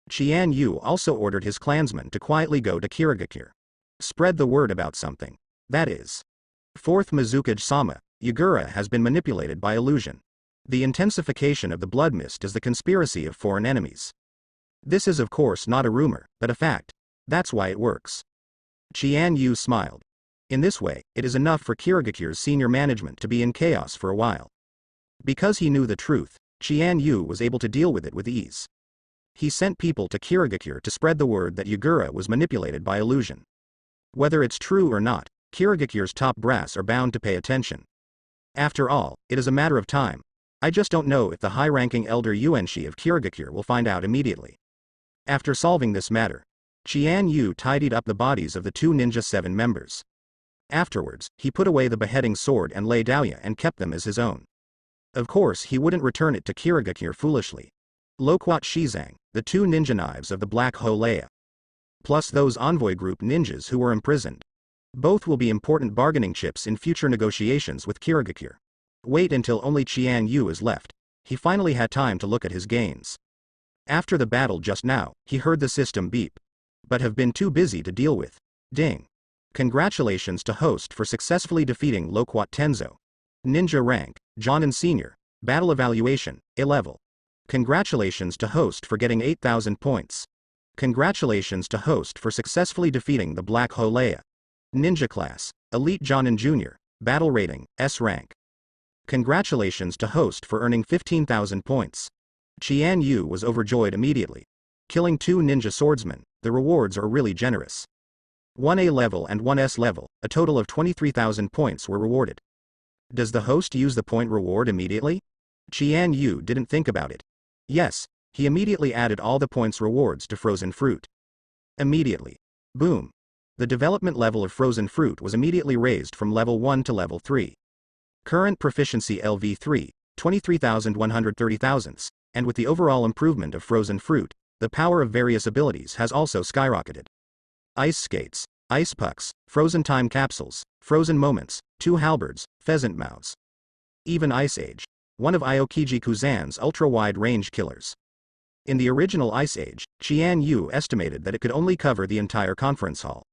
Qian Yu also ordered his clansmen to quietly go to Kirigakure. Spread the word about something. That is, 4th Mizukage Sama, Yagura has been manipulated by illusion. The intensification of the blood mist is the conspiracy of foreign enemies. This is of course not a rumor, but a fact. That's why it works. Qian Yu smiled. In this way, it is enough for Kirigakure's senior management to be in chaos for a while. Because he knew the truth, Qian Yu was able to deal with it with ease. He sent people to Kirigakure to spread the word that Yagura was manipulated by illusion. Whether it's true or not, Kirigakure's top brass are bound to pay attention. After all, it is a matter of time. I just don't know if the high-ranking elder Yuanshi of Kirigakure will find out immediately. After solving this matter, Qian Yu tidied up the bodies of the 2 Ninja 7 members. Afterwards, he put away the beheading sword and Lei Daoya and kept them as his own. Of course he wouldn't return it to Kirigakure foolishly. Loquat Shizang, the 2 ninja knives of the Black Ho Leia. Plus those envoy group ninjas who were imprisoned. Both will be important bargaining chips in future negotiations with Kirigakure. Wait until only Qian Yu is left. He finally had time to look at his gains. After the battle just now, he heard the system beep. But have been too busy to deal with. Ding. Congratulations to host for successfully defeating Loquat Tenzo. Ninja rank, Jonin Senior. Battle evaluation, A level. Congratulations to host for getting 8,000 points. Congratulations to host for successfully defeating the Black Ho Leia. Ninja class, Elite Jonin Jr. Battle rating, S rank. Congratulations to host for earning 15,000 points. Qian Yu was overjoyed immediately. Killing 2 ninja swordsmen, the rewards are really generous. 1A level and 1S level, a total of 23,000 points were rewarded. Does the host use the point reward immediately? Qian Yu didn't think about it. Yes, he immediately added all the points rewards to frozen fruit. Immediately. Boom. The development level of frozen fruit was immediately raised from level 1 to level 3. Current proficiency LV3, 23,130 thousandths, and with the overall improvement of frozen fruit, the power of various abilities has also skyrocketed. Ice skates, ice pucks, frozen time capsules, frozen moments, 2 halberds, pheasant mouths. Even Ice Age, one of Aokiji Kuzan's ultra-wide range killers. In the original Ice Age, Qian Yu estimated that it could only cover the entire conference hall.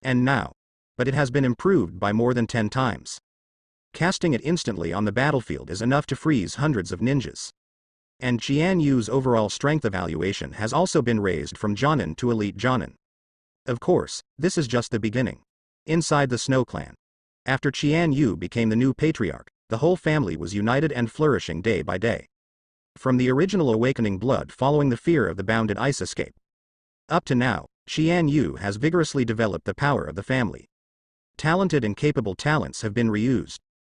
And now. But it has been improved by more than 10 times. Casting it instantly on the battlefield is enough to freeze hundreds of ninjas. And Qian Yu's overall strength evaluation has also been raised from Jonin to Elite Jonin. Of course, this is just the beginning. Inside the Snow Clan. After Qian Yu became the new patriarch, the whole family was united and flourishing day by day. From the original awakening blood following the fear of the bounded ice escape. Up to now, Qian Yu has vigorously developed the power of the family. Talented and capable talents have been reused.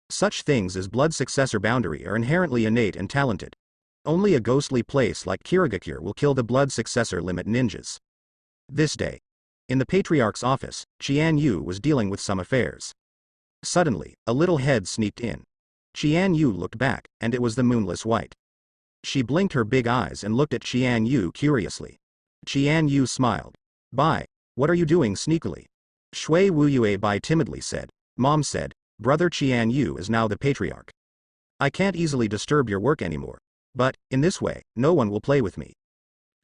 Such things as blood successor boundary are inherently innate and talented. Only a ghostly place like Kirigakure will kill the blood successor limit ninjas. This day. In the Patriarch's office, Qian Yu was dealing with some affairs. Suddenly, a little head sneaked in. Qian Yu looked back, and it was the moonless white. She blinked her big eyes and looked at Qian Yu curiously. Qian Yu smiled. "Bai, what are you doing sneakily?" Shui Wuyue Bai timidly said. Mom said, "Brother Qian Yu is now the patriarch. I can't easily disturb your work anymore. But, in this way, no one will play with me."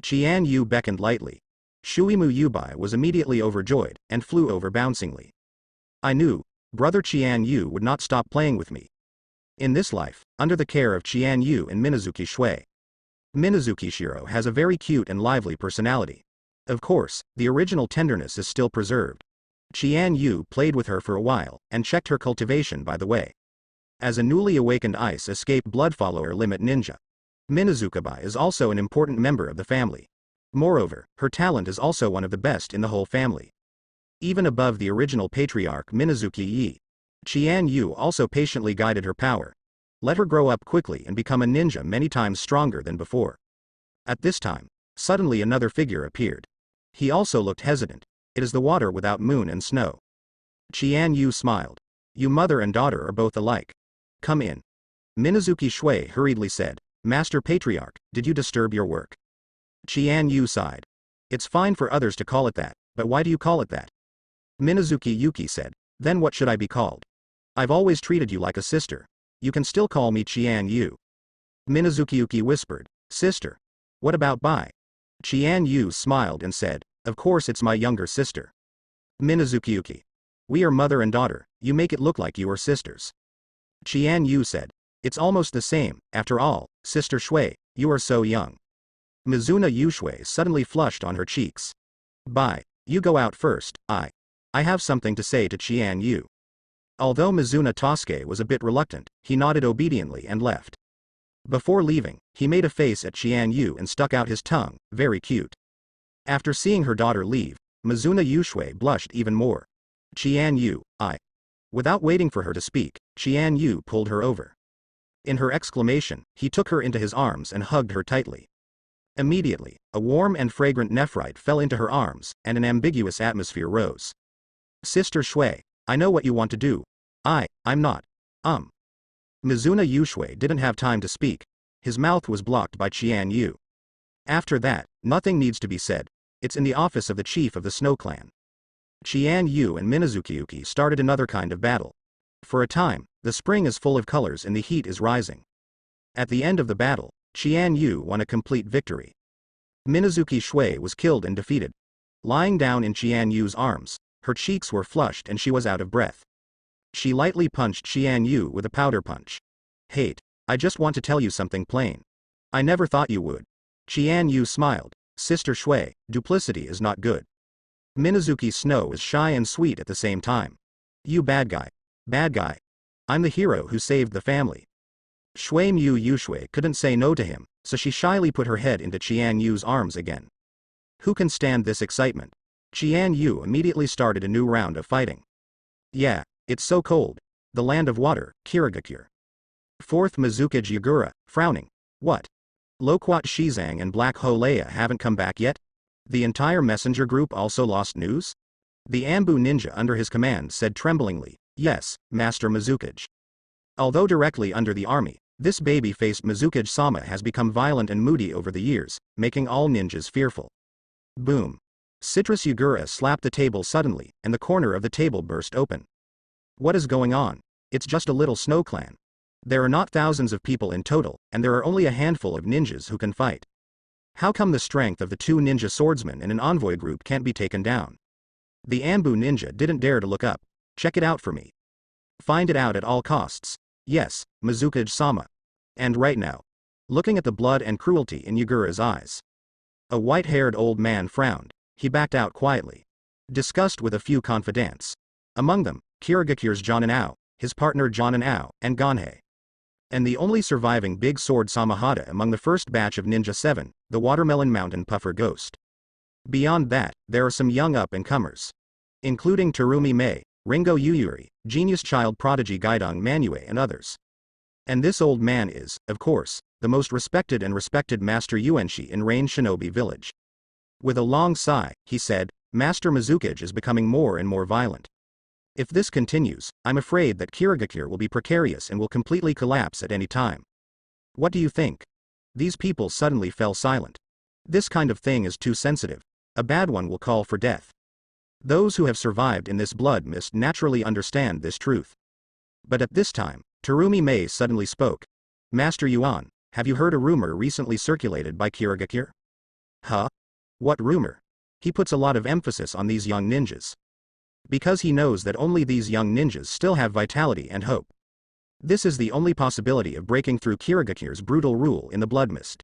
Qian Yu beckoned lightly. Shuimu Yubai was immediately overjoyed, and flew over bouncingly. "I knew, Brother Qian Yu would not stop playing with me." In this life, under the care of Qian Yu and Minazuki Shui. Minazuki Shiro has a very cute and lively personality. Of course, the original tenderness is still preserved. Qian Yu played with her for a while, and checked her cultivation by the way. As a newly awakened ice escape blood follower limit ninja. Minazuka-bai is also an important member of the family. Moreover, her talent is also one of the best in the whole family. Even above the original patriarch Minazuki Yi. Qian Yu also patiently guided her power. Let her grow up quickly and become a ninja many times stronger than before. At this time, suddenly another figure appeared. He also looked hesitant. It is the water without moon and snow. Qian Yu smiled. "You mother and daughter are both alike. Come in." Minazuki Shui hurriedly said, "Master Patriarch, did you disturb your work?" Qian Yu sighed. "It's fine for others to call it that, but why do you call it that?" Minazuki Yuki said, "Then what should I be called? I've always treated you like a sister. You can still call me Qian Yu." Minazuki Yuki whispered, "Sister. What about Bai?" Qian Yu smiled and said, "Of course it's my younger sister." Minazuki Yuki. "We are mother and daughter, you make it look like you are sisters." Qian Yu said, "It's almost the same, after all, Sister Shui, you are so young." Mizuna Yushui suddenly flushed on her cheeks. "Bai, you go out first, I have something to say to Qian Yu." Although Mizuna Tosuke was a bit reluctant, he nodded obediently and left. Before leaving, he made a face at Qian Yu and stuck out his tongue, very cute. After seeing her daughter leave, Mizuna Yushui blushed even more. "Qian Yu, I." Without waiting for her to speak, Qian Yu pulled her over. In her exclamation, he took her into his arms and hugged her tightly. Immediately, a warm and fragrant nephrite fell into her arms, and an ambiguous atmosphere rose. "Sister Shui, I know what you want to do. I'm not. Mizuna Yushui didn't have time to speak. His mouth was blocked by Qian Yu. After that, nothing needs to be said. It's in the office of the chief of the Snow Clan. Qian Yu and Minazuki Yuki started another kind of battle. For a time, the spring is full of colors and the heat is rising. At the end of the battle, Qian Yu won a complete victory. Minazuki Shui was killed and defeated. Lying down in Qian Yu's arms, her cheeks were flushed and she was out of breath. She lightly punched Qian Yu with a powder punch. "Hate, I just want to tell you something plain. I never thought you would." Qian Yu smiled. "Sister Shui, duplicity is not good." Minazuki Snow is shy and sweet at the same time. "You bad guy. Bad guy. I'm the hero who saved the family." Shui Mu Yushui couldn't say no to him, so she shyly put her head into Qian Yu's arms again. Who can stand this excitement? Qian Yu immediately started a new round of fighting. "Yeah, it's so cold. The land of water, Kirigakure." Fourth Mizukage Yagura, frowning. What? Loquat Shizang and Black Holea haven't come back yet? The entire messenger group also lost news? The Ambu ninja under his command said tremblingly, yes, Master Mizukage. Although directly under the army, this baby-faced Mizukage-sama has become violent and moody over the years, making all ninjas fearful. Boom. Citrus Yagura slapped the table suddenly, and the corner of the table burst open. What is going on? It's just a little snow clan. There are not thousands of people in total, and there are only a handful of ninjas who can fight. How come the strength of the two ninja swordsmen in an envoy group can't be taken down? The Ambu ninja didn't dare to look up. Check it out for me. Find it out at all costs. Yes, Mizukage-sama. And right now. Looking at the blood and cruelty in Yagura's eyes. A white-haired old man frowned. He backed out quietly. Discussed with a few confidants. Among them, Kirigakure's Jonan-ao, his partner Jonan-ao, and Ganhei. And the only surviving big sword Samahata among the first batch of Ninja 7, the Watermelon Mountain Puffer Ghost. Beyond that, there are some young up-and-comers. Including Terumi Mei, Ringo Yuyuri, Genius Child Prodigy Gaidong Manue and others. And this old man is, of course, the most respected Master Yuenshi in Rain Shinobi Village. With a long sigh, he said, Master Mizukage is becoming more and more violent. If this continues, I'm afraid that Kirigakure will be precarious and will completely collapse at any time. What do you think? These people suddenly fell silent. This kind of thing is too sensitive. A bad one will call for death. Those who have survived in this blood mist naturally understand this truth. But at this time, Terumi Mei suddenly spoke. Master Yuan, have you heard a rumor recently circulated by Kirigakure? Huh? What rumor? He puts a lot of emphasis on these young ninjas. Because he knows that only these young ninjas still have vitality and hope. This is the only possibility of breaking through Kirigakure's brutal rule in the blood mist.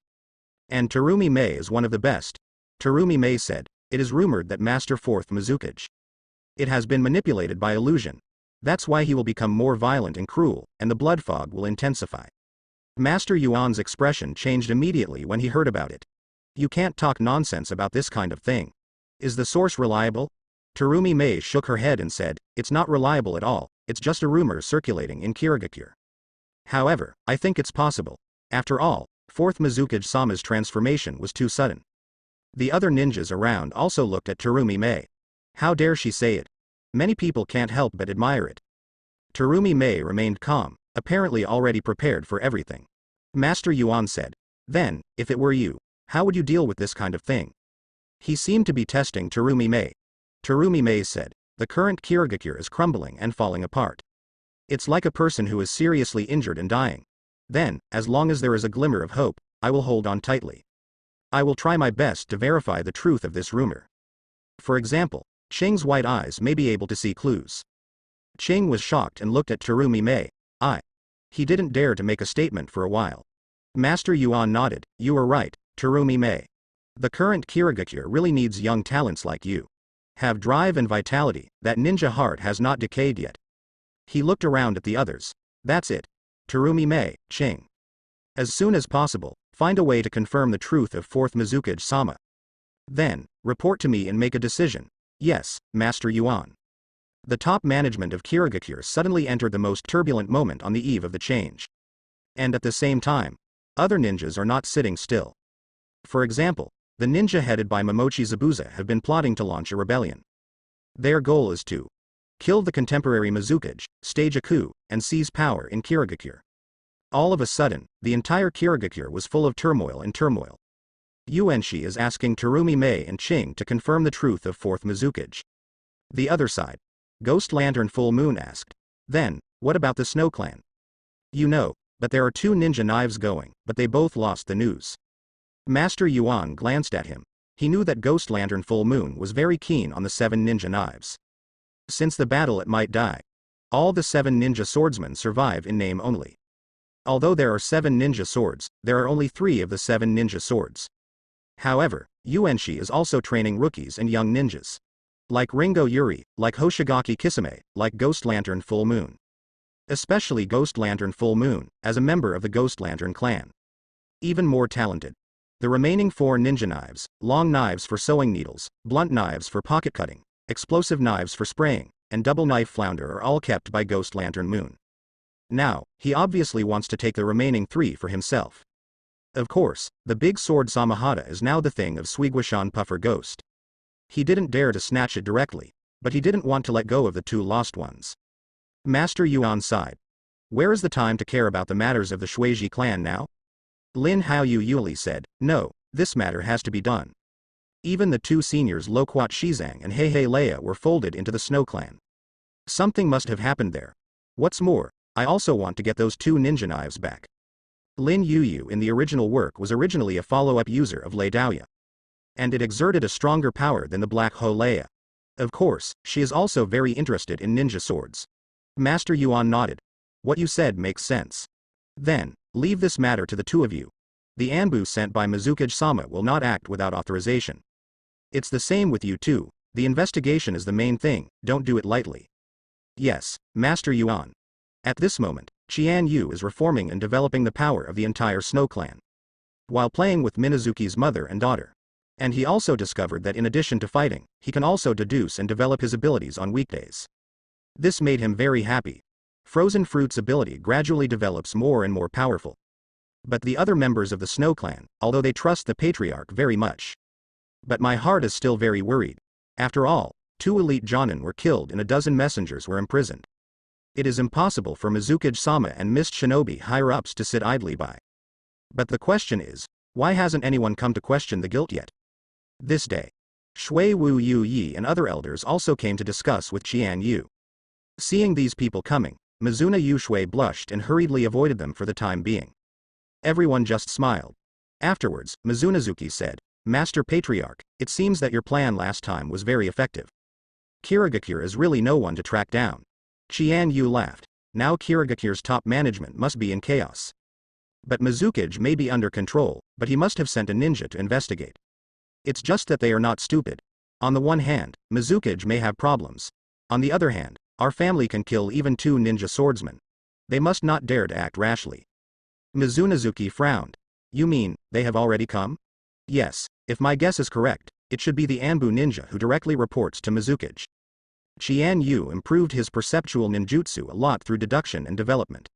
And Terumi Mei is one of the best. Terumi Mei said, it is rumored that Master Fourth Mizukage. It has been manipulated by illusion. That's why he will become more violent and cruel, and the blood fog will intensify. Master Yuan's expression changed immediately when he heard about it. You can't talk nonsense about this kind of thing. Is the source reliable? Terumi Mei shook her head and said, it's not reliable at all, it's just a rumor circulating in Kirigakure. However, I think it's possible. After all, Fourth Mizukage-sama's transformation was too sudden. The other ninjas around also looked at Terumi Mei. How dare she say it? Many people can't help but admire it. Terumi Mei remained calm, apparently already prepared for everything. Master Yuan said, then, if it were you, how would you deal with this kind of thing? He seemed to be testing Terumi Mei. Terumi Mei said, the current Kirigakure is crumbling and falling apart. It's like a person who is seriously injured and dying. Then, as long as there is a glimmer of hope, I will hold on tightly. I will try my best to verify the truth of this rumor. For example, Qing's white eyes may be able to see clues. Qing was shocked and looked at Terumi Mei. He didn't dare to make a statement for a while. Master Yuan nodded, you are right, Terumi Mei. The current Kirigakure really needs young talents like you. Have drive and vitality, that ninja heart has not decayed yet. He looked around at the others. That's it. Terumi Mei, Qing. As soon as possible, find a way to confirm the truth of Fourth Mizukage-sama. Then, report to me and make a decision. Yes, Master Yuan. The top management of Kirigakure suddenly entered the most turbulent moment on the eve of the change. And at the same time, other ninjas are not sitting still. For example, the ninja headed by Momochi Zabuza have been plotting to launch a rebellion. Their goal is to kill the contemporary Mizukage, stage a coup, and seize power in Kirigakure. All of a sudden, the entire Kirigakure was full of turmoil and turmoil. Yuenshi is asking Terumi Mei and Qing to confirm the truth of Fourth Mizukage. The other side. Ghost Lantern Full Moon asked. Then, what about the Snow Clan? You know, but there are two ninja knives going, but they both lost the news. Master Yuan glanced at him. He knew that Ghost Lantern Full Moon was very keen on the 7 ninja knives. Since the battle it might die. All the 7 ninja swordsmen survive in name only. Although there are 7 ninja swords, there are only 3 of the 7 ninja swords. However, Yuenshi is also training rookies and young ninjas. Like Ringo Yuri, like Hoshigaki Kisame, like Ghost Lantern Full Moon. Especially Ghost Lantern Full Moon, as a member of the Ghost Lantern clan. Even more talented. The remaining 4 ninja knives, long knives for sewing needles, blunt knives for pocket cutting, explosive knives for spraying, and double knife flounder are all kept by Ghost Lantern Moon. Now, he obviously wants to take the remaining 3 for himself. Of course, the big sword Samahata is now the thing of Suiguishan Puffer Ghost. He didn't dare to snatch it directly, but he didn't want to let go of the 2 lost ones. Master Yuan sighed. Where is the time to care about the matters of the Shuiji clan now? Lin Haoyu Yuli said, no, this matter has to be done. Even the 2 seniors Loquat Shizang and Heihei Leia were folded into the Snow clan. Something must have happened there. What's more, I also want to get those 2 ninja knives back. Lin Yuyu in the original work was originally a follow-up user of Lei Daoya. And it exerted a stronger power than the Black Ho Leia. Of course, she is also very interested in ninja swords. Master Yuan nodded. What you said makes sense. Then, leave this matter to the 2 of you. The Anbu sent by Mizukage-sama will not act without authorization. It's the same with you too, the investigation is the main thing, don't do it lightly. Yes, Master Yuan. At this moment, Qian Yu is reforming and developing the power of the entire Snow clan. While playing with Minazuki's mother and daughter. And he also discovered that in addition to fighting, he can also deduce and develop his abilities on weekdays. This made him very happy. Frozen Fruit's ability gradually develops more and more powerful. But the other members of the Snow clan, although they trust the patriarch very much. But my heart is still very worried. After all, 2 elite Jonin were killed and a dozen messengers were imprisoned. It is impossible for Mizukage-sama and Mist Shinobi higher-ups to sit idly by. But the question is, why hasn't anyone come to question the guilt yet? This day, Shui Wu Yu Yi and other elders also came to discuss with Qian Yu. Seeing these people coming, Mizuna Yu Shui blushed and hurriedly avoided them for the time being. Everyone just smiled. Afterwards, Mizunazuki said, Master Patriarch, it seems that your plan last time was very effective. Kirigakure is really no one to track down. Qian Yu laughed. Now Kirigakure's top management must be in chaos. But Mizukage may be under control, but he must have sent a ninja to investigate. It's just that they are not stupid. On the one hand, Mizukage may have problems. On the other hand, our family can kill even 2 ninja swordsmen. They must not dare to act rashly. Mizunazuki frowned. You mean, they have already come? Yes, if my guess is correct, it should be the Anbu ninja who directly reports to Mizukage. Qian Yu improved his perceptual ninjutsu a lot through deduction and development.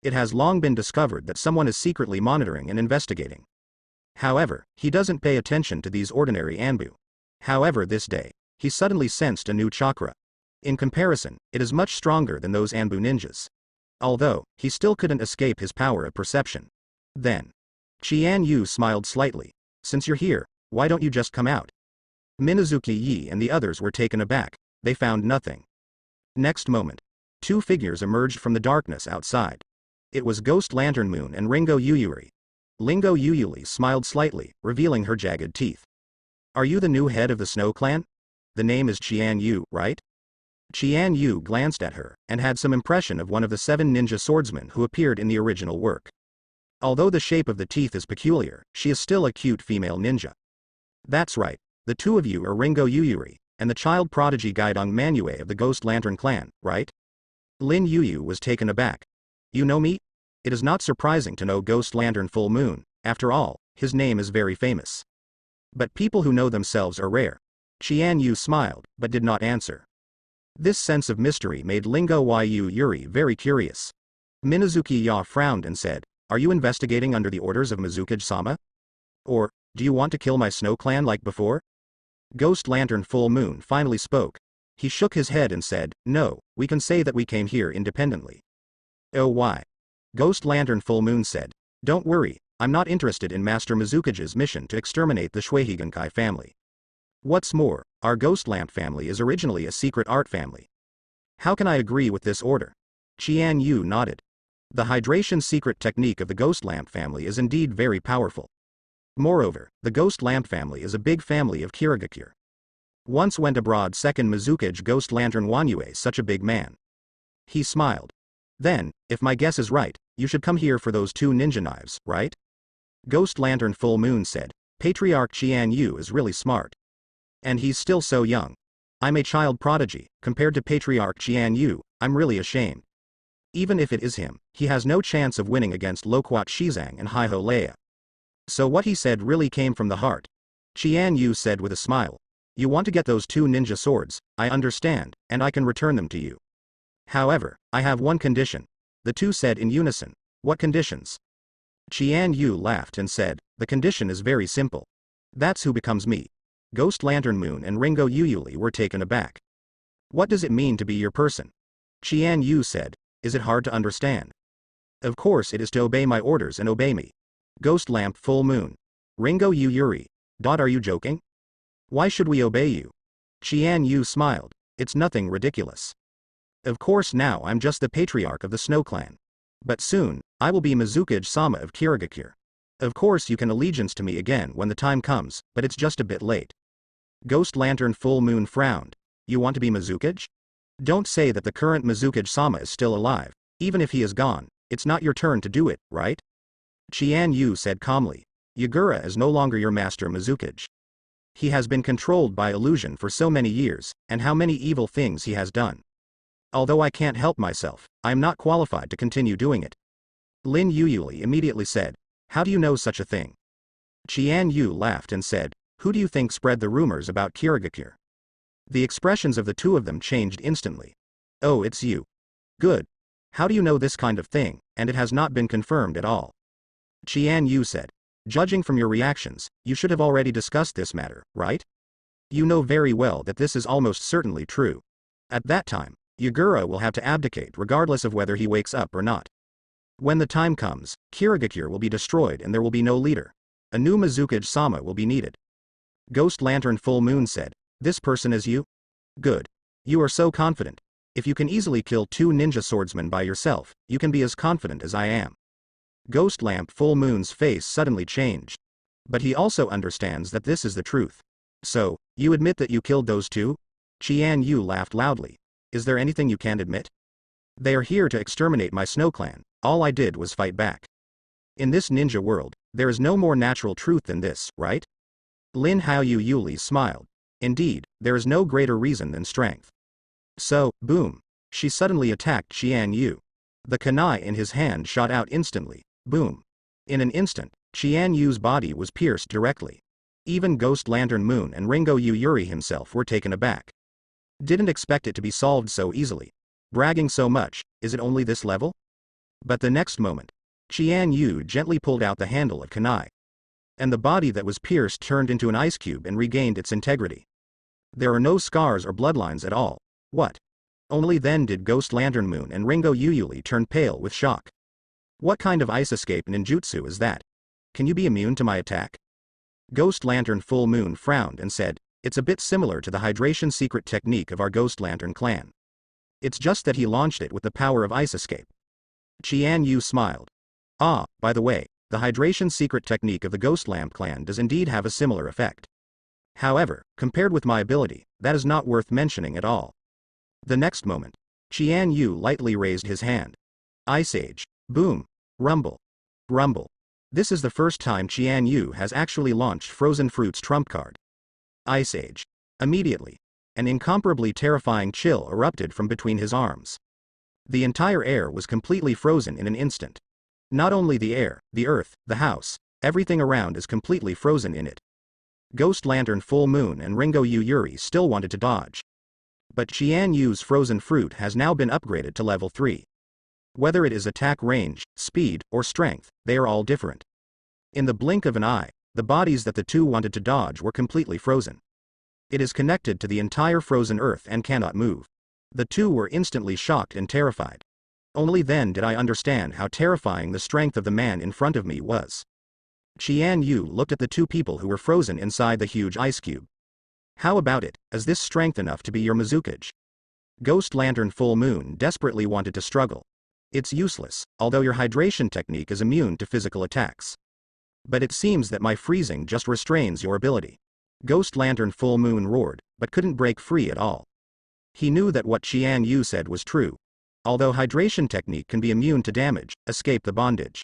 It has long been discovered that someone is secretly monitoring and investigating. However, he doesn't pay attention to these ordinary Anbu. However, this day, he suddenly sensed a new chakra. In comparison, it is much stronger than those Anbu ninjas. Although, he still couldn't escape his power of perception. Then, Qian Yu smiled slightly. Since you're here, why don't you just come out? Minazuki Yi and the others were taken aback. They found nothing. Next moment, 2 figures emerged from the darkness outside. It was Ghost Lantern Moon and Ringo Yuyuri. Ringo Yuyuri smiled slightly, revealing her jagged teeth. Are you the new head of the Snow clan? The name is Qian Yu, right? Qian Yu glanced at her, and had some impression of one of the 7 ninja swordsmen who appeared in the original work. Although the shape of the teeth is peculiar, she is still a cute female ninja. That's right, the 2 of you are Ringo Yuyuri, and the child prodigy Gaidong Manue of the Ghost Lantern clan, right? Lin Yuyu was taken aback. You know me? It is not surprising to know Ghost Lantern Full Moon, after all, his name is very famous. But people who know themselves are rare. Qian Yu smiled, but did not answer. This sense of mystery made Ringo Yu Yuri very curious. Minazuki Ya frowned and said, Are you investigating under the orders of Mizukage-sama? Or, do you want to kill my Snow clan like before? Ghost Lantern Full Moon finally spoke. He shook his head and said, No, we can say that we came here independently. Oh why? Ghost Lantern Full Moon said, Don't worry, I'm not interested in Master Mizukage's mission to exterminate the Shuihigankai family. What's more, our Ghost Lamp family is originally a secret art family. How can I agree with this order? Qian Yu nodded. The hydration secret technique of the Ghost Lamp family is indeed very powerful. Moreover, the Ghost Lamp family is a big family of Kirigakure. Once went abroad second Mizukage Ghost Lantern Wanyue such a big man. He smiled. Then, if my guess is right, you should come here for those 2 ninja knives, right? Ghost Lantern Full Moon said, Patriarch Qian Yu is really smart. And he's still so young. I'm a child prodigy, compared to Patriarch Qian Yu, I'm really ashamed. Even if it is him, he has no chance of winning against Loquat Shizang and Haiho Leia. So what he said really came from the heart. Qian Yu said with a smile. You want to get those 2 ninja swords, I understand, and I can return them to you. However, I have one condition. The two said in unison. What conditions? Qian Yu laughed and said, the condition is very simple. That's who becomes me. Ghost Lantern Moon and Ringo Yuyuli were taken aback. What does it mean to be your person? Qian Yu said, is it hard to understand? Of course it is to obey my orders and obey me. Ghost Lamp Full Moon. Ringo Yuyuri. Are you joking? Why should we obey you? Qian Yu smiled. It's nothing ridiculous. Of course now I'm just the patriarch of the Snow Clan. But soon, I will be Mizukage-sama of Kirigakure. Of course you can allegiance to me again when the time comes, but it's just a bit late. Ghost Lantern Full Moon frowned. You want to be Mizukage? Don't say that the current Mizukage-sama is still alive. Even if he is gone, it's not your turn to do it, right? Qian Yu said calmly. Yagura is no longer your master Mizukage. He has been controlled by illusion for so many years, and how many evil things he has done. Although I can't help myself, I am not qualified to continue doing it. Lin Yuyuli immediately said, how do you know such a thing? Qian Yu laughed and said, who do you think spread the rumors about Kirigakure? The expressions of the two of them changed instantly. Oh, it's you. Good. How do you know this kind of thing, and it has not been confirmed at all? Qian Yu said, judging from your reactions, you should have already discussed this matter, right? You know very well that this is almost certainly true. At that time, Yagura will have to abdicate regardless of whether he wakes up or not. When the time comes, Kirigakure will be destroyed and there will be no leader. A new Mizukage-sama will be needed. Ghost Lantern Full Moon said, this person is you? Good. You are so confident. If you can easily kill 2 ninja swordsmen by yourself, you can be as confident as I am. Ghost Lamp Full Moon's face suddenly changed. But he also understands that this is the truth. So, you admit that you killed those 2? Qian Yu laughed loudly. Is there anything you can't admit? They are here to exterminate my Snow Clan. All I did was fight back. In this ninja world, there is no more natural truth than this, right? Lin Haoyu Yuli smiled. Indeed, there is no greater reason than strength. So, boom. She suddenly attacked Qian Yu. The kunai in his hand shot out instantly. Boom. In an instant, Qian Yu's body was pierced directly. Even Ghost Lantern Moon and Ringo Yuyuri himself were taken aback. Didn't expect it to be solved so easily. Bragging so much, is it only this level? But the next moment, Qian Yu gently pulled out the handle of kunai. And the body that was pierced turned into an ice cube and regained its integrity. There are no scars or bloodlines at all. What? Only then did Ghost Lantern Moon and Ringo Yuyuli turn pale with shock. What kind of ice escape ninjutsu is that? Can you be immune to my attack? Ghost Lantern Full Moon frowned and said, it's a bit similar to the hydration secret technique of our Ghost Lantern clan. It's just that he launched it with the power of ice escape. Qian Yu smiled. Ah, by the way, the hydration secret technique of the Ghost Lamp clan does indeed have a similar effect. However, compared with my ability, that is not worth mentioning at all. The next moment, Qian Yu lightly raised his hand. Ice Age. Boom. Rumble. Rumble. This is the first time Qian Yu has actually launched Frozen Fruit's trump card. Ice Age. Immediately, an incomparably terrifying chill erupted from between his arms. The entire air was completely frozen in an instant. Not only the air, the earth, the house, everything around is completely frozen in it. Ghost Lantern Full Moon and Ringo Yuyuri still wanted to dodge. But Qian Yu's Frozen Fruit has now been upgraded to level 3. Whether it is attack range, speed, or strength, they are all different. In the blink of an eye, the bodies that the two wanted to dodge were completely frozen. It is connected to the entire frozen earth and cannot move. The two were instantly shocked and terrified. Only then did I understand how terrifying the strength of the man in front of me was. Qian Yu looked at the two people who were frozen inside the huge ice cube. How about it, is this strength enough to be your Mizukage? Ghost Lantern Full Moon desperately wanted to struggle. It's useless, although your hydration technique is immune to physical attacks. But it seems that my freezing just restrains your ability. Ghost Lantern Full Moon roared, but couldn't break free at all. He knew that what Qian Yu said was true. Although hydration technique can be immune to damage, escape the bondage.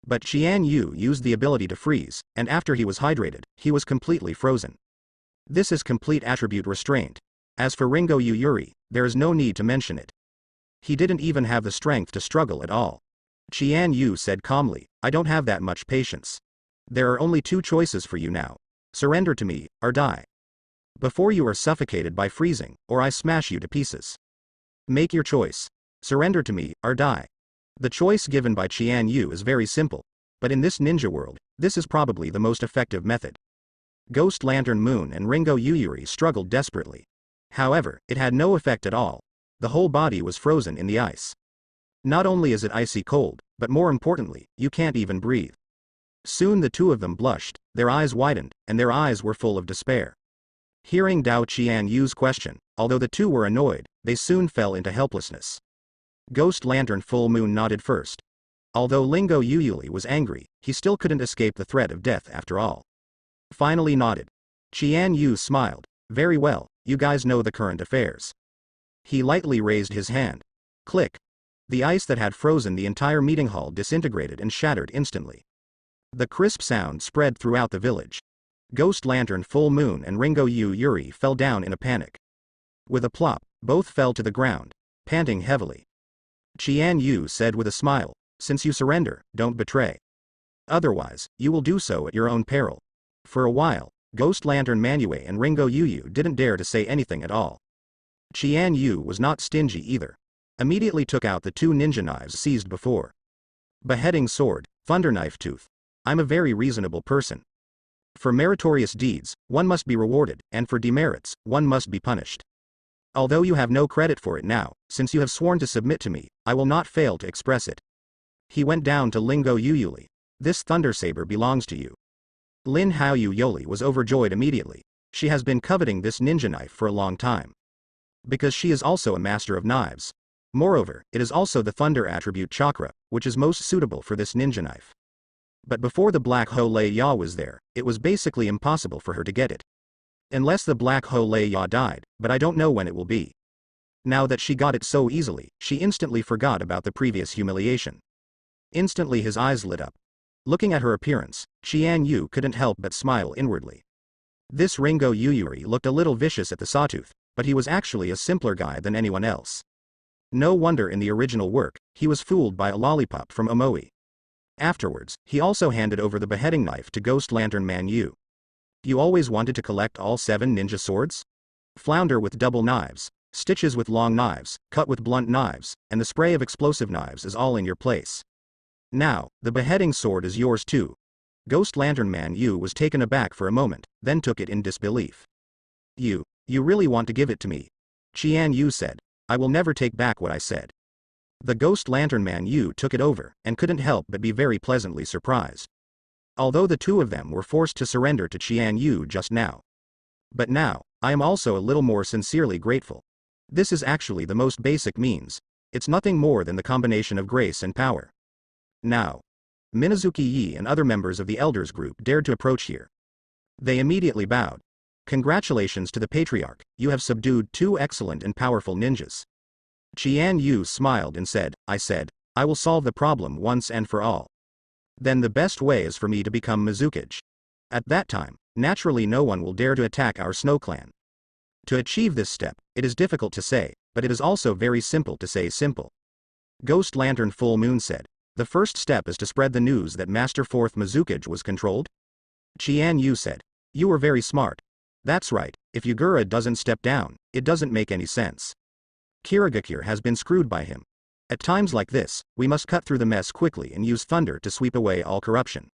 But Qian Yu used the ability to freeze, and after he was hydrated, he was completely frozen. This is complete attribute restraint. As for Ringo Yuyuri, there is no need to mention it. He didn't even have the strength to struggle at all. Qian Yu said calmly, I don't have that much patience. There are only 2 choices for you now. Surrender to me, or die. Before you are suffocated by freezing, or I smash you to pieces. Make your choice. Surrender to me, or die. The choice given by Qian Yu is very simple, but in this ninja world, this is probably the most effective method. Ghost Lantern Moon and Ringo Yuyuri struggled desperately. However, it had no effect at all. The whole body was frozen in the ice. Not only is it icy cold, but more importantly, you can't even breathe. Soon the two of them blushed, their eyes widened, and their eyes were full of despair. Hearing Dao Qian Yu's question, although the two were annoyed, they soon fell into helplessness. Ghost Lantern Full Moon nodded first. Although Ringo Yuyuri was angry, he still couldn't escape the threat of death after all. Finally nodded. Qian Yu smiled. Very well, you guys know the current affairs. He lightly raised his hand. Click. The ice that had frozen the entire meeting hall disintegrated and shattered instantly. The crisp sound spread throughout the village. Ghost Lantern Full Moon and Ringo Yuyuri fell down in a panic. With a plop, both fell to the ground, panting heavily. Qian Yu said with a smile, since you surrender, don't betray. Otherwise, you will do so at your own peril. For a while, Ghost Lantern Manue and Ringo Yuyu didn't dare to say anything at all. Qian Yu was not stingy either. Immediately took out the two ninja knives seized before. Beheading sword, thunder knife tooth. I'm a very reasonable person. For meritorious deeds, one must be rewarded, and for demerits, one must be punished. Although you have no credit for it now, since you have sworn to submit to me, I will not fail to express it. He went down to Ringo Yuyuri. This thunder saber belongs to you. Lin Haoyu Yoli was overjoyed immediately. She has been coveting this ninja knife for a long time. Because she is also a master of knives. Moreover, it is also the thunder attribute chakra, which is most suitable for this ninja knife. But before the Black Hole Ya was there, it was basically impossible for her to get it. Unless the Black Hole Ya died, but I don't know when it will be. Now that she got it so easily, she instantly forgot about the previous humiliation. Instantly his eyes lit up. Looking at her appearance, Qian Yu couldn't help but smile inwardly. This Ringo Yuyuri looked a little vicious at the sawtooth, but he was actually a simpler guy than anyone else. No wonder in the original work, he was fooled by a lollipop from Omoi. Afterwards, he also handed over the beheading knife to Ghost Lantern Man Yu. You always wanted to collect all 7 ninja swords? Flounder with double knives, stitches with long knives, cut with blunt knives, and the spray of explosive knives is all in your place. Now, the beheading sword is yours too. Ghost Lantern Man Yu was taken aback for a moment, then took it in disbelief. You really want to give it to me? Qian Yu said. I will never take back what I said. The Ghost Lantern Man Yu took it over, and couldn't help but be very pleasantly surprised. Although the two of them were forced to surrender to Qian Yu just now. But now, I am also a little more sincerely grateful. This is actually the most basic means. It's nothing more than the combination of grace and power. Now, Minazuki Yi and other members of the Elders group dared to approach here. They immediately bowed. Congratulations to the Patriarch, you have subdued 2 excellent and powerful ninjas. Qian Yu smiled and said, I will solve the problem once and for all. Then the best way is for me to become Mizukage. At that time, naturally no one will dare to attack our Snow Clan. To achieve this step, it is difficult to say, but it is also very simple to say simple. Ghost Lantern Full Moon said. The first step is to spread the news that Master Fourth Mizukage was controlled? Qian Yu said. You were very smart. That's right, if Yugura doesn't step down, it doesn't make any sense. Kirigakure has been screwed by him. At times like this, we must cut through the mess quickly and use thunder to sweep away all corruption.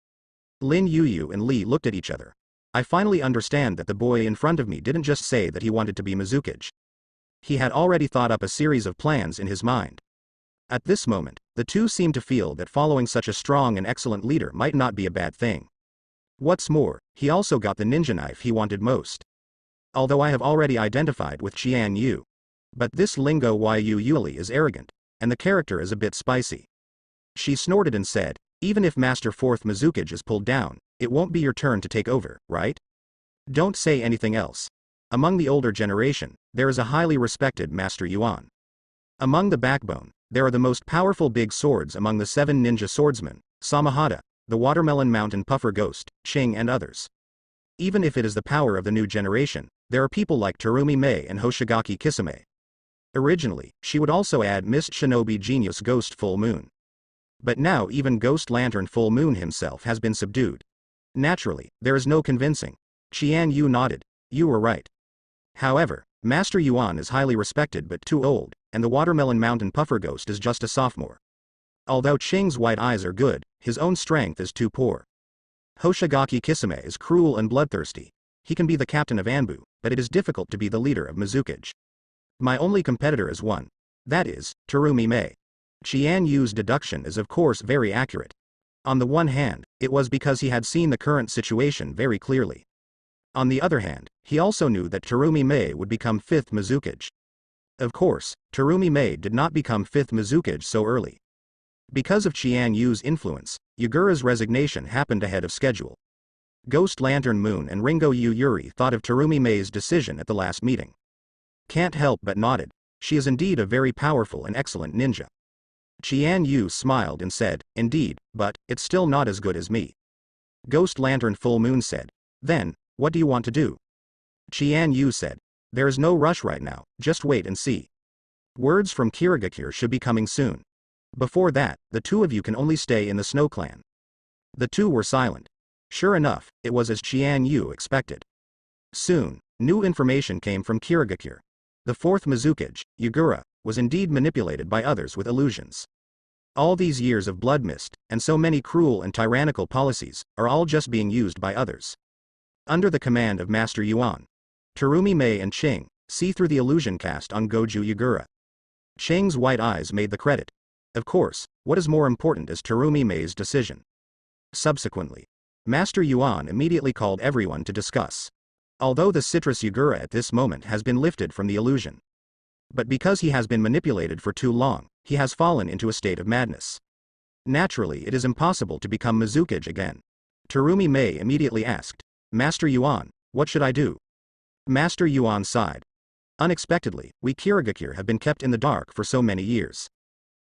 Lin Yuyu and Li looked at each other. I finally understand that the boy in front of me didn't just say that he wanted to be Mizukage. He had already thought up a series of plans in his mind. At this moment, the two seemed to feel that following such a strong and excellent leader might not be a bad thing. What's more, he also got the ninja knife he wanted most. Although I have already identified with Qian Yu. But this Ringo Yu Yuli is arrogant, and the character is a bit spicy. She snorted and said, even if Master Fourth Mizukage is pulled down, it won't be your turn to take over, right? Don't say anything else. Among the older generation, there is a highly respected Master Yuan. Among the backbone, there are the most powerful big swords among the 7 ninja swordsmen, Samahata, the Watermelon Mountain Puffer Ghost, Ching and others. Even if it is the power of the new generation, there are people like Terumi Mei and Hoshigaki Kisame. Originally, she would also add Miss Shinobi Genius Ghost Full Moon. But now even Ghost Lantern Full Moon himself has been subdued. Naturally, there is no convincing. Qian Yu nodded. You were right. However, Master Yuan is highly respected but too old, and the Watermelon Mountain Puffer Ghost is just a sophomore. Although Ching's white eyes are good, his own strength is too poor. Hoshigaki Kisame is cruel and bloodthirsty. He can be the captain of Anbu, but it is difficult to be the leader of Mizukage. My only competitor is one. That is, Terumi Mei. Qian Yu's deduction is of course very accurate. On the one hand, it was because he had seen the current situation very clearly. On the other hand, he also knew that Terumi Mei would become 5th Mizukage. Of course, Terumi Mei did not become 5th Mizukage so early. Because of Qian Yu's influence, Yagura's resignation happened ahead of schedule. Ghost Lantern Moon and Ringo Yu Yuri thought of Terumi Mei's decision at the last meeting. Can't help but nodded. She is indeed a very powerful and excellent ninja. Qian Yu smiled and said, indeed, but it's still not as good as me. Ghost Lantern Full Moon said, then, what do you want to do? Qian Yu said, there is no rush right now, just wait and see. Words from Kirigakure should be coming soon. Before that, the two of you can only stay in the Snow Clan. The two were silent. Sure enough, it was as Qian Yu expected. Soon, new information came from Kirigakure. The 4th Mizukage, Yagura, was indeed manipulated by others with illusions. All these years of blood mist, and so many cruel and tyrannical policies, are all just being used by others. Under the command of Master Yuan, Terumi Mei and Ching see through the illusion cast on Goju Yagura. Ching's white eyes made the credit. Of course, what is more important is Terumi Mei's decision. Subsequently, Master Yuan immediately called everyone to discuss. Although the citrus Yagura at this moment has been lifted from the illusion. But because he has been manipulated for too long, he has fallen into a state of madness. Naturally, it is impossible to become Mizukage again. Terumi Mei immediately asked, Master Yuan, what should I do? Master Yuan sighed. Unexpectedly, we Kirigakure have been kept in the dark for so many years.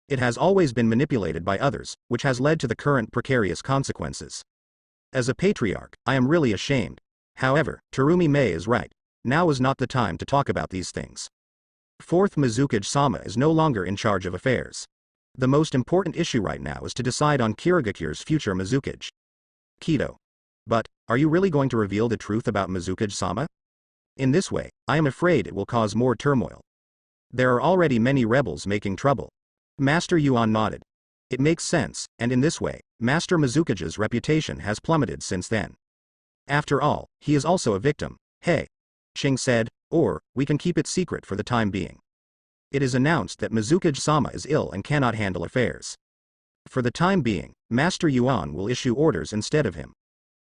It has always been manipulated by others, which has led to the current precarious consequences. As a patriarch, I am really ashamed. However, Terumi Mei is right. Now is not the time to talk about these things. 4th Mizukage-sama is no longer in charge of affairs. The most important issue right now is to decide on Kirigakure's future Mizukage. Kido. But, are you really going to reveal the truth about Mizukage-sama? In this way, I am afraid it will cause more turmoil. There are already many rebels making trouble. Master Yuan nodded. It makes sense, and in this way, Master Mizukage's reputation has plummeted since then. After all, he is also a victim. Hey. Ching said, or, we can keep it secret for the time being. It is announced that Mizukage-sama is ill and cannot handle affairs. For the time being, Master Yuan will issue orders instead of him.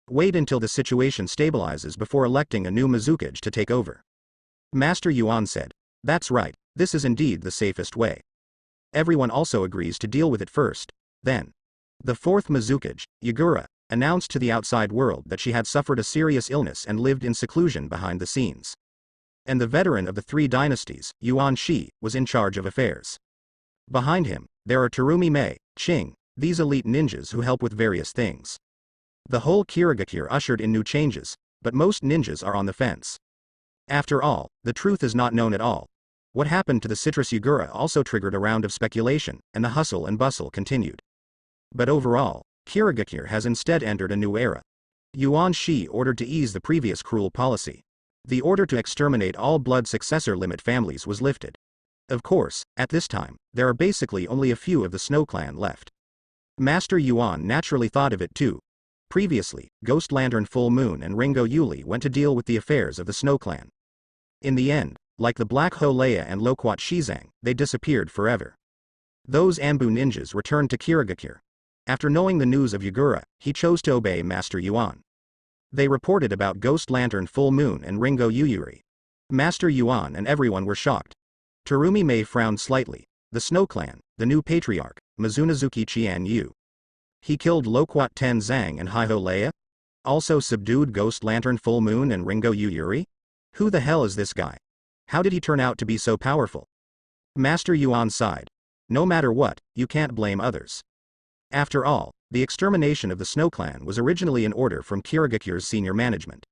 Wait until the situation stabilizes before electing a new Mizukage to take over. Master Yuan said, that's right, this is indeed the safest way. Everyone also agrees to deal with it first, then. The 4th Mizukage, Yagura, announced to the outside world that she had suffered a serious illness and lived in seclusion behind the scenes. And the veteran of the 3 dynasties, Yuan Shi, was in charge of affairs. Behind him, there are Terumi Mei, Ching, these elite ninjas who help with various things. The whole Kirigakure ushered in new changes, but most ninjas are on the fence. After all, the truth is not known at all. What happened to the citrus Yagura also triggered a round of speculation, and the hustle and bustle continued. But overall, Kirigakure has instead entered a new era. Yuan Shi ordered to ease the previous cruel policy. The order to exterminate all blood successor limit families was lifted. Of course, at this time, there are basically only a few of the Snow Clan left. Master Yuan naturally thought of it too. Previously, Ghost Lantern Full Moon and Ringo Yuli went to deal with the affairs of the Snow Clan. In the end, like the Black Ho Leia and Loquat Shizang, they disappeared forever. Those Anbu ninjas returned to Kirigakure. After knowing the news of Yagura, he chose to obey Master Yuan. They reported about Ghost Lantern Full Moon and Ringo Yuyuri. Master Yuan and everyone were shocked. Terumi Mei frowned slightly. The Snow Clan, the new patriarch, Mizunazuki Qian Yu. He killed Loquat Ten Zhang and Hiho Leia? Also subdued Ghost Lantern Full Moon and Ringo Yuyuri? Who the hell is this guy? How did he turn out to be so powerful? Master Yuan sighed. No matter what, you can't blame others. After all, the extermination of the Snow Clan was originally an order from Kirigakure's senior management.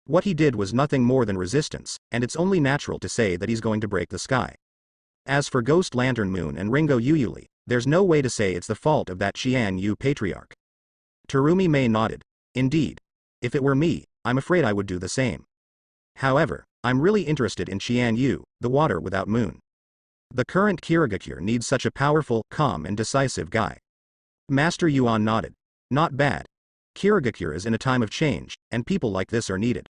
What he did was nothing more than resistance, and it's only natural to say that he's going to break the sky. As for Ghost Lantern Moon and Ringo Yuyuli, there's no way to say it's the fault of that Qian Yu patriarch. Terumi Mei nodded. Indeed. If it were me, I'm afraid I would do the same. However, I'm really interested in Qian Yu, the water without moon. The current Kirigakure needs such a powerful, calm and decisive guy. Master Yuan nodded. Not bad. Kirigakure is in a time of change, and people like this are needed.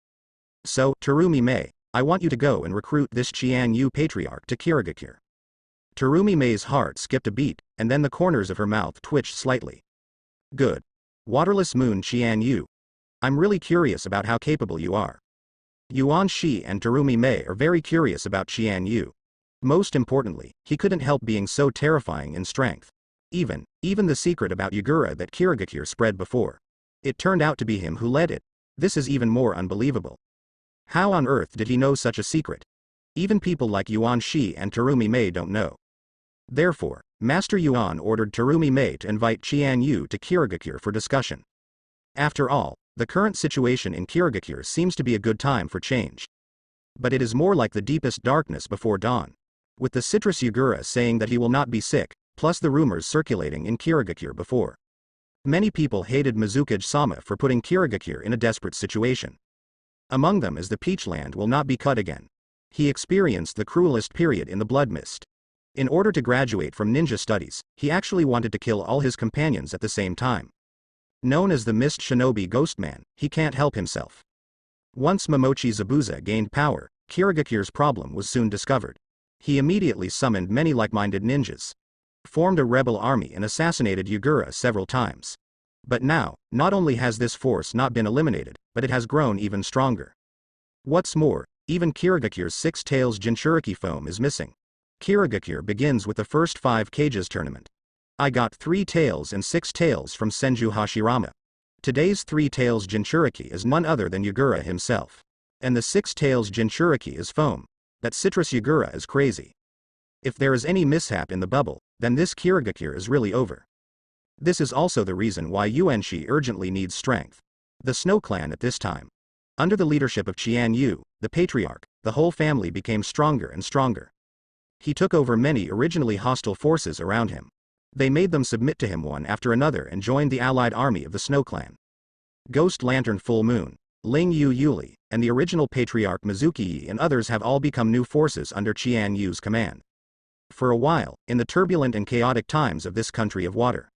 So, Terumi Mei, I want you to go and recruit this Qian Yu patriarch to Kirigakure. Terumi Mei's heart skipped a beat, and then the corners of her mouth twitched slightly. Good. Waterless Moon Qian Yu. I'm really curious about how capable you are. Yuan Shi and Terumi Mei are very curious about Qian Yu. Most importantly, he couldn't help being so terrifying in strength. Even the secret about Yagura that Kirigakure spread before. It turned out to be him who led it. This is even more unbelievable. How on earth did he know such a secret? Even people like Yuan Shi and Terumi Mei don't know. Therefore, Master Yuan ordered Terumi Mei to invite Qian Yu to Kirigakure for discussion. After all, the current situation in Kirigakure seems to be a good time for change. But it is more like the deepest darkness before dawn. With the citrus Yagura saying that he will not be sick, plus the rumors circulating in Kirigakure before. Many people hated Mizukage-sama for putting Kirigakure in a desperate situation. Among them is the Peachland will not be cut again. He experienced the cruelest period in the Blood Mist. In order to graduate from ninja studies, he actually wanted to kill all his companions at the same time. Known as the Mist Shinobi Ghostman, he can't help himself. Once Momochi Zabuza gained power, Kirigakure's problem was soon discovered. He immediately summoned many like-minded ninjas, formed a rebel army and assassinated Yagura several times. But now, not only has this force not been eliminated, but it has grown even stronger. What's more, even Kirigakure's 6 tails Jinchuriki foam is missing. Kirigakure begins with the first 5 cages tournament. I got 3 tails and 6 tails from Senju Hashirama. Today's 3 tails Jinchuriki is none other than Yagura himself. And the 6 tails Jinchuriki is foam. That citrus Yagura is crazy. If there is any mishap in the bubble, then this Kirigakure is really over. This is also the reason why Yuanshi urgently needs strength. The Snow Clan at this time. Under the leadership of Qian Yu, the patriarch, the whole family became stronger and stronger. He took over many originally hostile forces around him. They made them submit to him one after another and joined the allied army of the Snow Clan. Ghost Lantern Full Moon, Ling Yu Yuli, and the original patriarch Mizuki Yi and others have all become new forces under Qian Yu's command. For a while, in the turbulent and chaotic times of this country of water,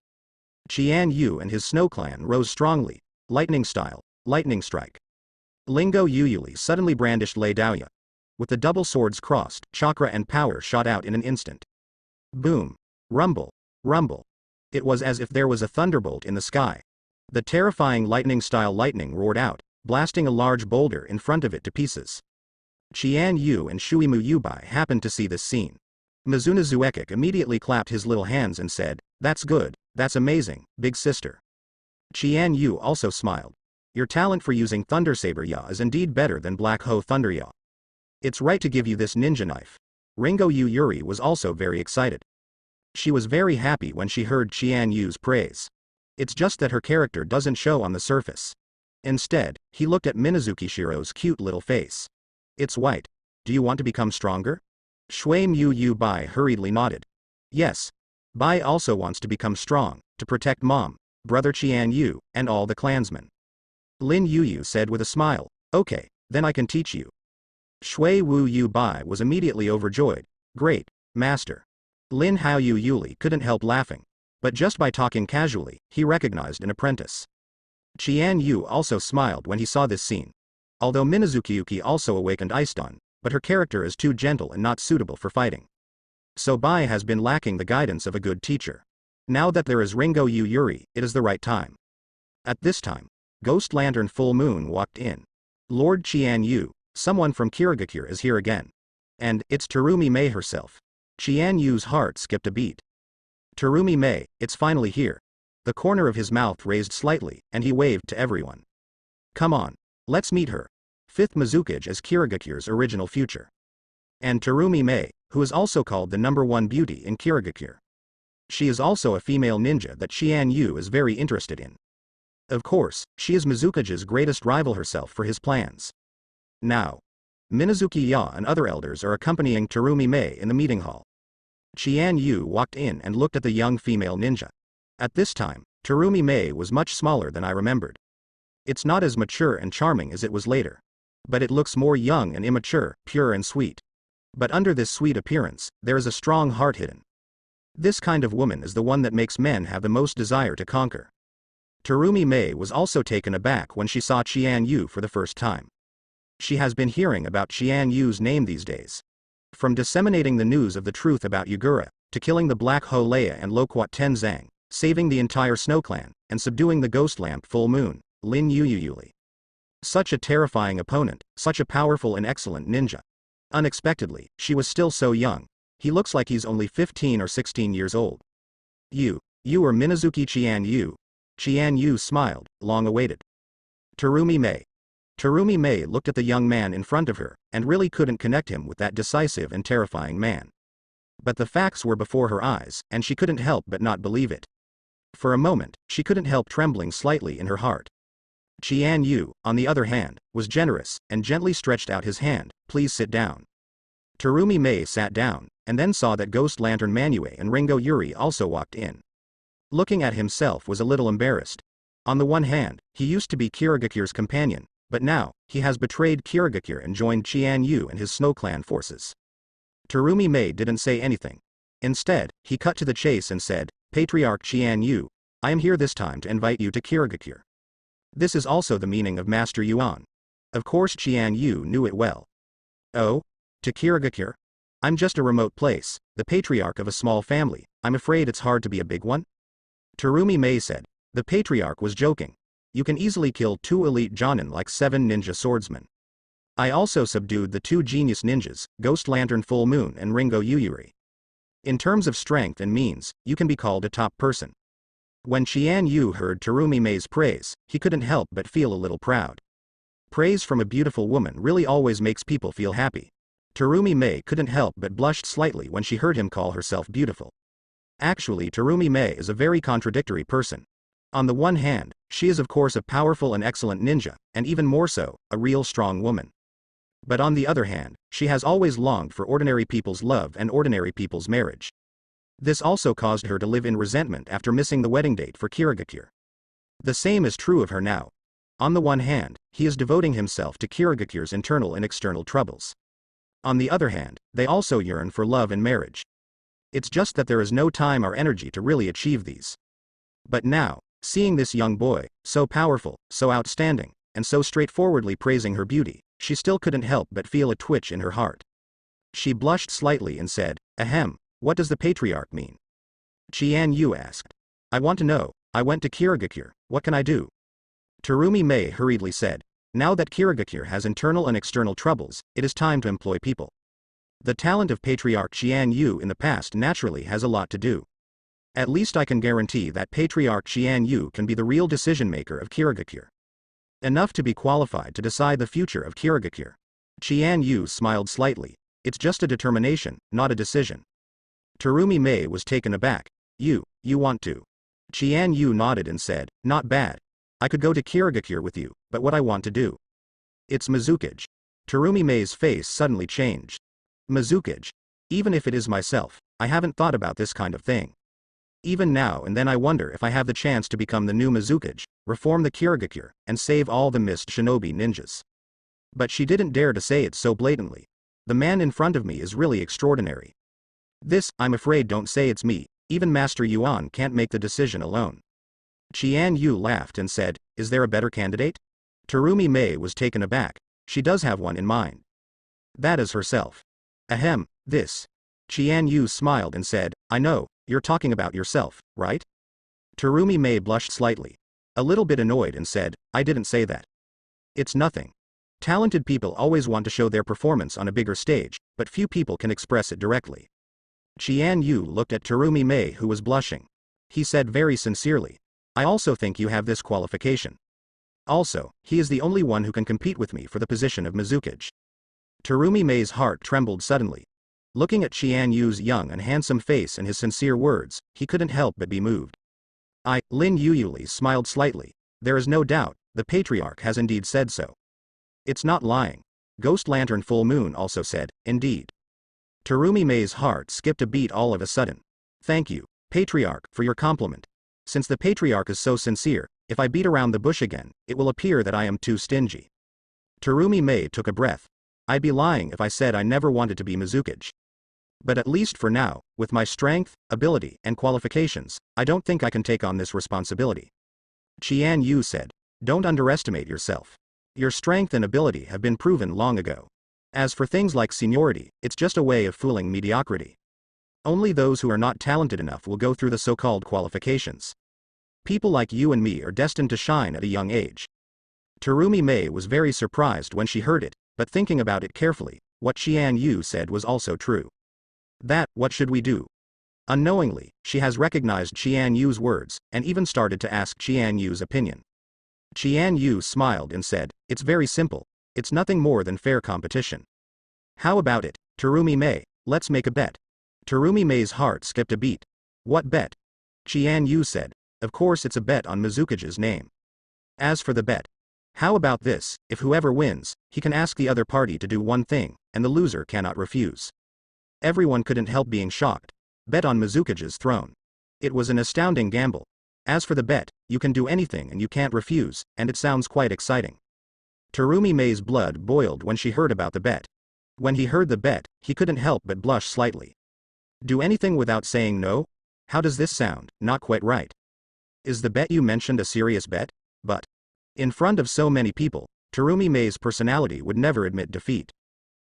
Qian Yu and his Snow Clan rose strongly, lightning style, lightning strike. Lingo Yuyuli suddenly brandished Lei Daoya. With the double swords crossed, chakra and power shot out in an instant. Boom. Rumble. Rumble. It was as if there was a thunderbolt in the sky. The terrifying lightning-style lightning roared out, blasting a large boulder in front of it to pieces. Qian Yu and Shuimu Yubai happened to see this scene. Mizuna Zuekik immediately clapped his little hands and said, "That's good, that's amazing, big sister." Qian Yu also smiled. "Your talent for using Thunder Saber Ya is indeed better than Black Ho Thunder Ya. It's right to give you this ninja knife." Ringo Yu Yuri was also very excited. She was very happy when she heard Qian Yu's praise. It's just that her character doesn't show on the surface. Instead, he looked at Minazuki Shiro's cute little face. "It's white. Do you want to become stronger?" Shui Mu Yu Bai hurriedly nodded. "Yes. Bai also wants to become strong, to protect mom, brother Qian Yu, and all the clansmen." Lin Yu said with a smile, "Okay, then I can teach you." Shui Wu Yu Bai was immediately overjoyed. "Great, master." Lin Hao Yu Yuli couldn't help laughing. But just by talking casually, he recognized an apprentice. Qian Yu also smiled when he saw this scene. Although Minazuki Yuki also awakened Icedon, but her character is too gentle and not suitable for fighting. So Bai has been lacking the guidance of a good teacher. Now that there is Ringo Yu Yuri, it is the right time. At this time, Ghost Lantern Full Moon walked in. "Lord Qian Yu, someone from Kirigakure is here again. And, it's Terumi Mei herself." Qian Yu's heart skipped a beat. "Terumi Mei, it's finally here." The corner of his mouth raised slightly, and he waved to everyone. "Come on. Let's meet her. 5th Mizukage as Kirigakure's original future. And Terumi Mei, who is also called the #1 beauty in Kirigakure. She is also a female ninja that Qian Yu is very interested in. Of course, she is Mizukage's greatest rival herself for his plans. Now, Minazuki Ya and other elders are accompanying Terumi Mei in the meeting hall. Qian Yu walked in and looked at the young female ninja. At this time, Terumi Mei was much smaller than I remembered. It's not as mature and charming as it was later. But it looks more young and immature, pure and sweet. But under this sweet appearance, there is a strong heart hidden. This kind of woman is the one that makes men have the most desire to conquer. Terumi Mei was also taken aback when she saw Qian Yu for the first time. She has been hearing about Qian Yu's name these days. From disseminating the news of the truth about Yugura, to killing the Black Ho Leia and Loquat Tenzang, saving the entire Snow Clan, and subduing the Ghost Lamp Full Moon, Lin Yuyuyuli. Such a terrifying opponent, such a powerful and excellent ninja. Unexpectedly, she was still so young. He looks like he's only 15 or 16 years old. You are Minazuki Qian Yu. Qian Yu smiled, long awaited. Terumi Mei. Terumi Mei looked at the young man in front of her, and really couldn't connect him with that decisive and terrifying man. But the facts were before her eyes, and she couldn't help but not believe it. For a moment, she couldn't help trembling slightly in her heart. Qian Yu, on the other hand, was generous, and gently stretched out his hand. Please sit down. Terumi Mei sat down, and then saw that Ghost Lantern Manue and Ringo Yuri also walked in. Looking at himself was a little embarrassed. On the one hand, he used to be Kirigakure's companion, but now, he has betrayed Kirigakure and joined Qian Yu and his Snow Clan forces. Terumi Mei didn't say anything. Instead, he cut to the chase and said, Patriarch Qian Yu, I am here this time to invite you to Kirigakure. This is also the meaning of Master Yuan. Of course Qian Yu knew it well. Oh? To Kirigakure? I'm just a remote place, the patriarch of a small family, I'm afraid it's hard to be a big one? Terumi Mei said. The patriarch was joking. You can easily kill 2 elite Jonin like 7 ninja swordsmen. I also subdued the 2 genius ninjas, Ghost Lantern Full Moon and Ringo Yuyuri. In terms of strength and means, you can be called a top person. When Qian Yu heard Terumi Mei's praise, he couldn't help but feel a little proud. Praise from a beautiful woman really always makes people feel happy. Terumi Mei couldn't help but blushed slightly when she heard him call herself beautiful. Actually, Terumi Mei is a very contradictory person. On the one hand, she is of course a powerful and excellent ninja, and even more so, a real strong woman. But on the other hand, she has always longed for ordinary people's love and ordinary people's marriage. This also caused her to live in resentment after missing the wedding date for Kirigakure. The same is true of her now. On the one hand, he is devoting himself to Kirigakure's internal and external troubles. On the other hand, they also yearn for love and marriage. It's just that there is no time or energy to really achieve these. But now, seeing this young boy, so powerful, so outstanding, and so straightforwardly praising her beauty, she still couldn't help but feel a twitch in her heart. She blushed slightly and said, Ahem, what does the patriarch mean? Qian Yu asked. I want to know, I went to Kirigakure, what can I do? Terumi Mei hurriedly said, now that Kirigakure has internal and external troubles, it is time to employ people. The talent of Patriarch Qian Yu in the past naturally has a lot to do. At least I can guarantee that Patriarch Qian Yu can be the real decision-maker of Kirigakure. Enough to be qualified to decide the future of Kirigakure. Qian Yu smiled slightly. It's just a determination, not a decision. Terumi Mei was taken aback. You want to? Qian Yu nodded and said, not bad. I could go to Kirigakure with you, but what I want to do. It's Mizukage. Terumi Mei's face suddenly changed. Mizukage. Even if it is myself, I haven't thought about this kind of thing. Even now and then I wonder if I have the chance to become the new Mizukage, reform the Kirigakure, and save all the missed Shinobi ninjas. But she didn't dare to say it so blatantly. The man in front of me is really extraordinary. This, I'm afraid don't say it's me, even Master Yuan can't make the decision alone. Qian Yu laughed and said, is there a better candidate? Terumi Mei was taken aback. She does have one in mind. That is herself. Ahem, this. Qian Yu smiled and said, I know, you're talking about yourself, right? Terumi Mei blushed slightly. A little bit annoyed and said, I didn't say that. It's nothing. Talented people always want to show their performance on a bigger stage, but few people can express it directly. Qian Yu looked at Terumi Mei who was blushing. He said very sincerely, I also think you have this qualification. Also, he is the only one who can compete with me for the position of Mizukage. Terumi Mei's heart trembled suddenly. Looking at Qian Yu's young and handsome face and his sincere words, he couldn't help but be moved. Lin Yuyuli smiled slightly. There is no doubt, the patriarch has indeed said so. It's not lying. Ghost Lantern Full Moon also said, indeed. Terumi Mei's heart skipped a beat all of a sudden. Thank you, patriarch, for your compliment. Since the patriarch is so sincere, if I beat around the bush again, it will appear that I am too stingy. Terumi Mei took a breath. I'd be lying if I said I never wanted to be Mizukage. But at least for now, with my strength, ability, and qualifications, I don't think I can take on this responsibility. Qian Yu said. Don't underestimate yourself. Your strength and ability have been proven long ago. As for things like seniority, it's just a way of fooling mediocrity. Only those who are not talented enough will go through the so-called qualifications. People like you and me are destined to shine at a young age. Terumi Mei was very surprised when she heard it, but thinking about it carefully, what Qian Yu said was also true. What should we do? Unknowingly, she has recognized Qian Yu's words, and even started to ask Qian Yu's opinion. Qian Yu smiled and said, it's very simple. It's nothing more than fair competition. How about it, Terumi Mei, let's make a bet. Terumi Mei's heart skipped a beat. What bet? Qian Yu said, of course it's a bet on Mizukage's name. As for the bet, how about this, if whoever wins, he can ask the other party to do one thing, and the loser cannot refuse. Everyone couldn't help being shocked. Bet on Mizukage's throne. It was an astounding gamble. As for the bet, you can do anything and you can't refuse, and it sounds quite exciting. Terumi Mei's blood boiled when she heard about the bet. When he heard the bet, he couldn't help but blush slightly. Do anything without saying no? How does this sound? Not quite right. Is the bet you mentioned a serious bet? But in front of so many people, Terumi Mei's personality would never admit defeat.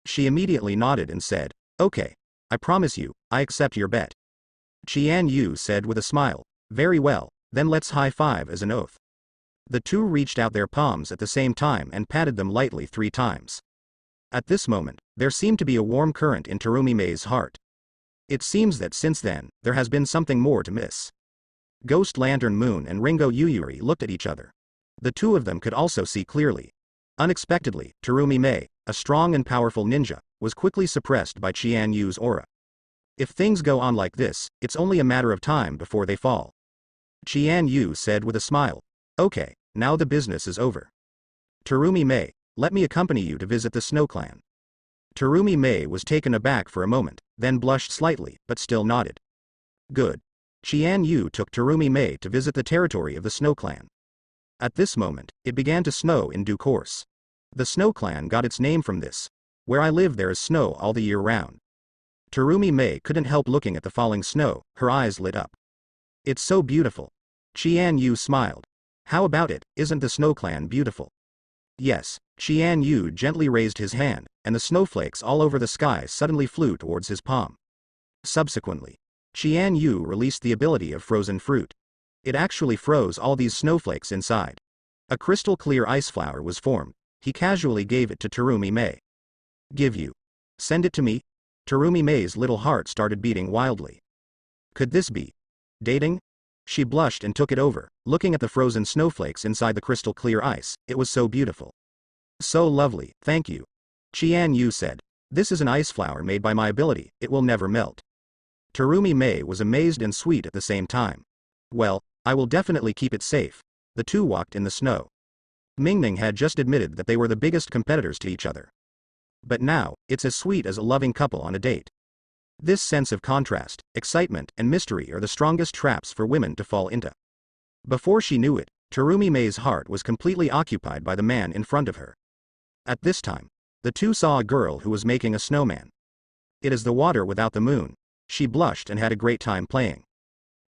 She immediately nodded and said, okay. I promise you, I accept your bet. Qian Yu said with a smile, very well, then let's high-five as an oath. The two reached out their palms at the same time and patted them lightly 3 times. At this moment, there seemed to be a warm current in Terumi Mei's heart. It seems that since then, there has been something more to miss. Ghost Lantern Moon and Ringo Yuyuri looked at each other. The two of them could also see clearly. Unexpectedly, Terumi Mei, a strong and powerful ninja, was quickly suppressed by Qian Yu's aura. If things go on like this, it's only a matter of time before they fall. Qian Yu said with a smile. Okay, now the business is over. Terumi Mei, let me accompany you to visit the Snow Clan. Terumi Mei was taken aback for a moment, then blushed slightly, but still nodded. Good. Qian Yu took Terumi Mei to visit the territory of the Snow Clan. At this moment, it began to snow in due course. The Snow Clan got its name from this. Where I live there is snow all the year round. Terumi Mei couldn't help looking at the falling snow, her eyes lit up. It's so beautiful. Qian Yu smiled. How about it, isn't the Snow Clan beautiful? Yes, Qian Yu gently raised his hand, and the snowflakes all over the sky suddenly flew towards his palm. Subsequently, Qian Yu released the ability of frozen fruit. It actually froze all these snowflakes inside. A crystal clear ice flower was formed. He casually gave it to Terumi Mei. Give you. Send it to me? Terumi Mei's little heart started beating wildly. Could this be dating? She blushed and took it over, looking at the frozen snowflakes inside the crystal clear ice. It was so beautiful. So lovely, thank you. Qian Yu said. This is an ice flower made by my ability, it will never melt. Terumi Mei was amazed and sweet at the same time. Well, I will definitely keep it safe. The two walked in the snow. Mingning had just admitted that they were the biggest competitors to each other. But now, it's as sweet as a loving couple on a date. This sense of contrast, excitement, and mystery are the strongest traps for women to fall into. Before she knew it, Terumi Mei's heart was completely occupied by the man in front of her. At this time, the two saw a girl who was making a snowman. It is the water without the moon. She blushed and had a great time playing.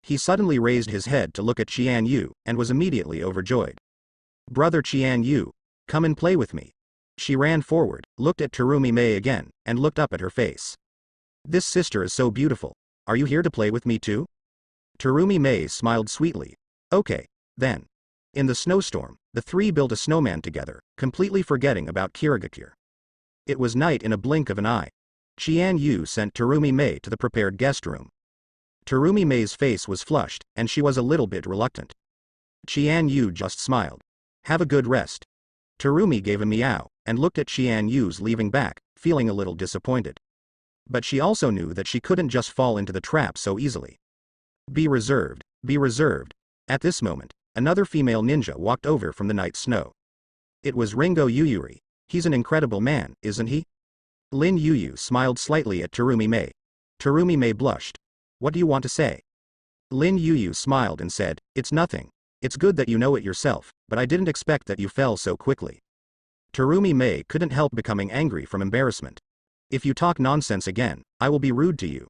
He suddenly raised his head to look at Qian Yu, and was immediately overjoyed. Brother Qian Yu, come and play with me. She ran forward, looked at Terumi Mei again, and looked up at her face. This sister is so beautiful. Are you here to play with me too? Terumi Mei smiled sweetly. Okay, then. In the snowstorm, the three built a snowman together, completely forgetting about Kirigakure. It was night in a blink of an eye. Qian Yu sent Terumi Mei to the prepared guest room. Terumi Mei's face was flushed, and she was a little bit reluctant. Qian Yu just smiled. Have a good rest. Terumi gave a meow, and looked at Qian Yu's leaving back, feeling a little disappointed. But she also knew that she couldn't just fall into the trap so easily. Be reserved, be reserved. At this moment, another female ninja walked over from the night snow. It was Ringo Yuyuri. He's an incredible man, isn't he? Lin Yuyu smiled slightly at Terumi Mei. Terumi Mei blushed. What do you want to say? Lin Yuyu smiled and said, it's nothing. It's good that you know it yourself, but I didn't expect that you fell so quickly. Terumi Mei couldn't help becoming angry from embarrassment. If you talk nonsense again, I will be rude to you.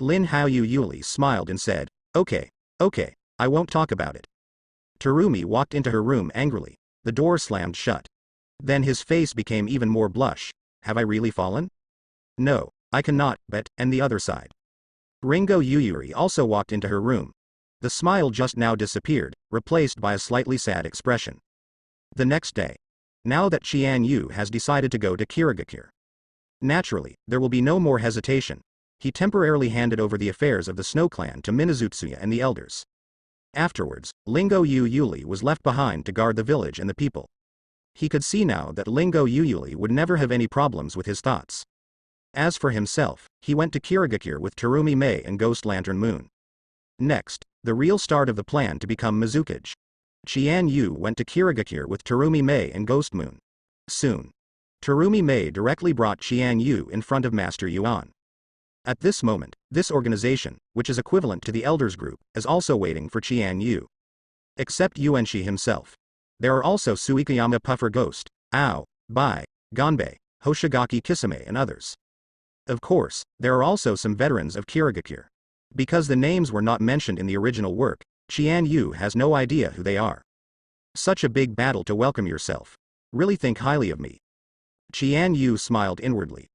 Lin Haoyu Yuli smiled and said, okay, I won't talk about it. Terumi walked into her room angrily. The door slammed shut. Then his face became even more blush. Have I really fallen? No, I cannot, but, and the other side. Ringo Yuyuri also walked into her room. The smile just now disappeared, replaced by a slightly sad expression. The next day. Now that Qian Yu has decided to go to Kirigakure. Naturally, there will be no more hesitation. He temporarily handed over the affairs of the Snow Clan to Minazutsuya and the elders. Afterwards, Lingo Yu Yuli was left behind to guard the village and the people. He could see now that Lingo Yu Yuli would never have any problems with his thoughts. As for himself, he went to Kirigakure with Terumi Mei and Ghost Lantern Moon. Next, the real start of the plan to become Mizukage. Qian Yu went to Kirigakure with Terumi Mei and Ghost Moon. Soon. Terumi Mei directly brought Qian Yu in front of Master Yuan. At this moment, this organization, which is equivalent to the Elders Group, is also waiting for Qian Yu. Except Yuanshi himself. There are also Suikayama Puffer Ghost, Ao, Bai, Ganbei, Hoshigaki Kisame and others. Of course, there are also some veterans of Kirigakure. Because the names were not mentioned in the original work, Qian Yu has no idea who they are. Such a big battle to welcome yourself. Really think highly of me. Qian Yu smiled inwardly.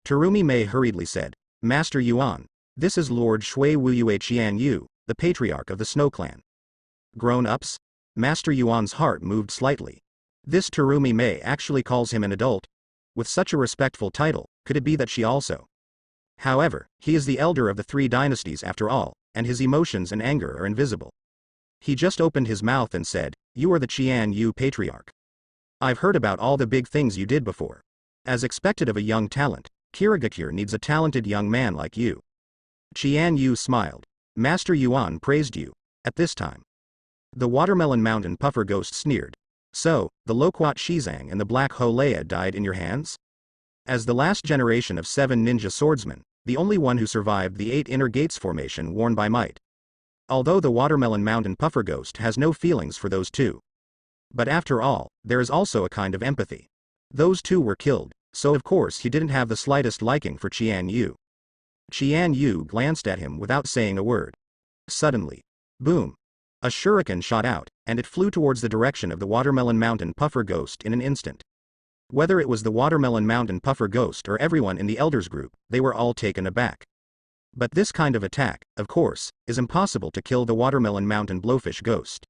Terumi Mei hurriedly said, Master Yuan, this is Lord Shui Wuyue Qian Yu, the patriarch of the Snow Clan. Grown-ups? Master Yuan's heart moved slightly. This Terumi Mei actually calls him an adult? With such a respectful title, could it be that she also? However, he is the elder of the three dynasties after all, and his emotions and anger are invisible. He just opened his mouth and said, You are the Qian Yu patriarch. I've heard about all the big things you did before. As expected of a young talent, Kirigakure needs a talented young man like you. Qian Yu smiled. Master Yuan praised you. At this time. The Watermelon Mountain Puffer Ghost sneered. So, the Loquat Shizang and the Black Holea died in your hands? As the last generation of 7 ninja swordsmen, the only one who survived the 8 inner gates formation worn by might. Although the Watermelon Mountain Puffer Ghost has no feelings for those two. But after all, there is also a kind of empathy. Those two were killed, so of course he didn't have the slightest liking for Qian Yu. Qian Yu glanced at him without saying a word. Suddenly. Boom. A shuriken shot out, and it flew towards the direction of the Watermelon Mountain Puffer Ghost in an instant. Whether it was the Watermelon Mountain Puffer Ghost or everyone in the Elders Group, they were all taken aback. But this kind of attack, of course, is impossible to kill the Watermelon Mountain Blowfish Ghost.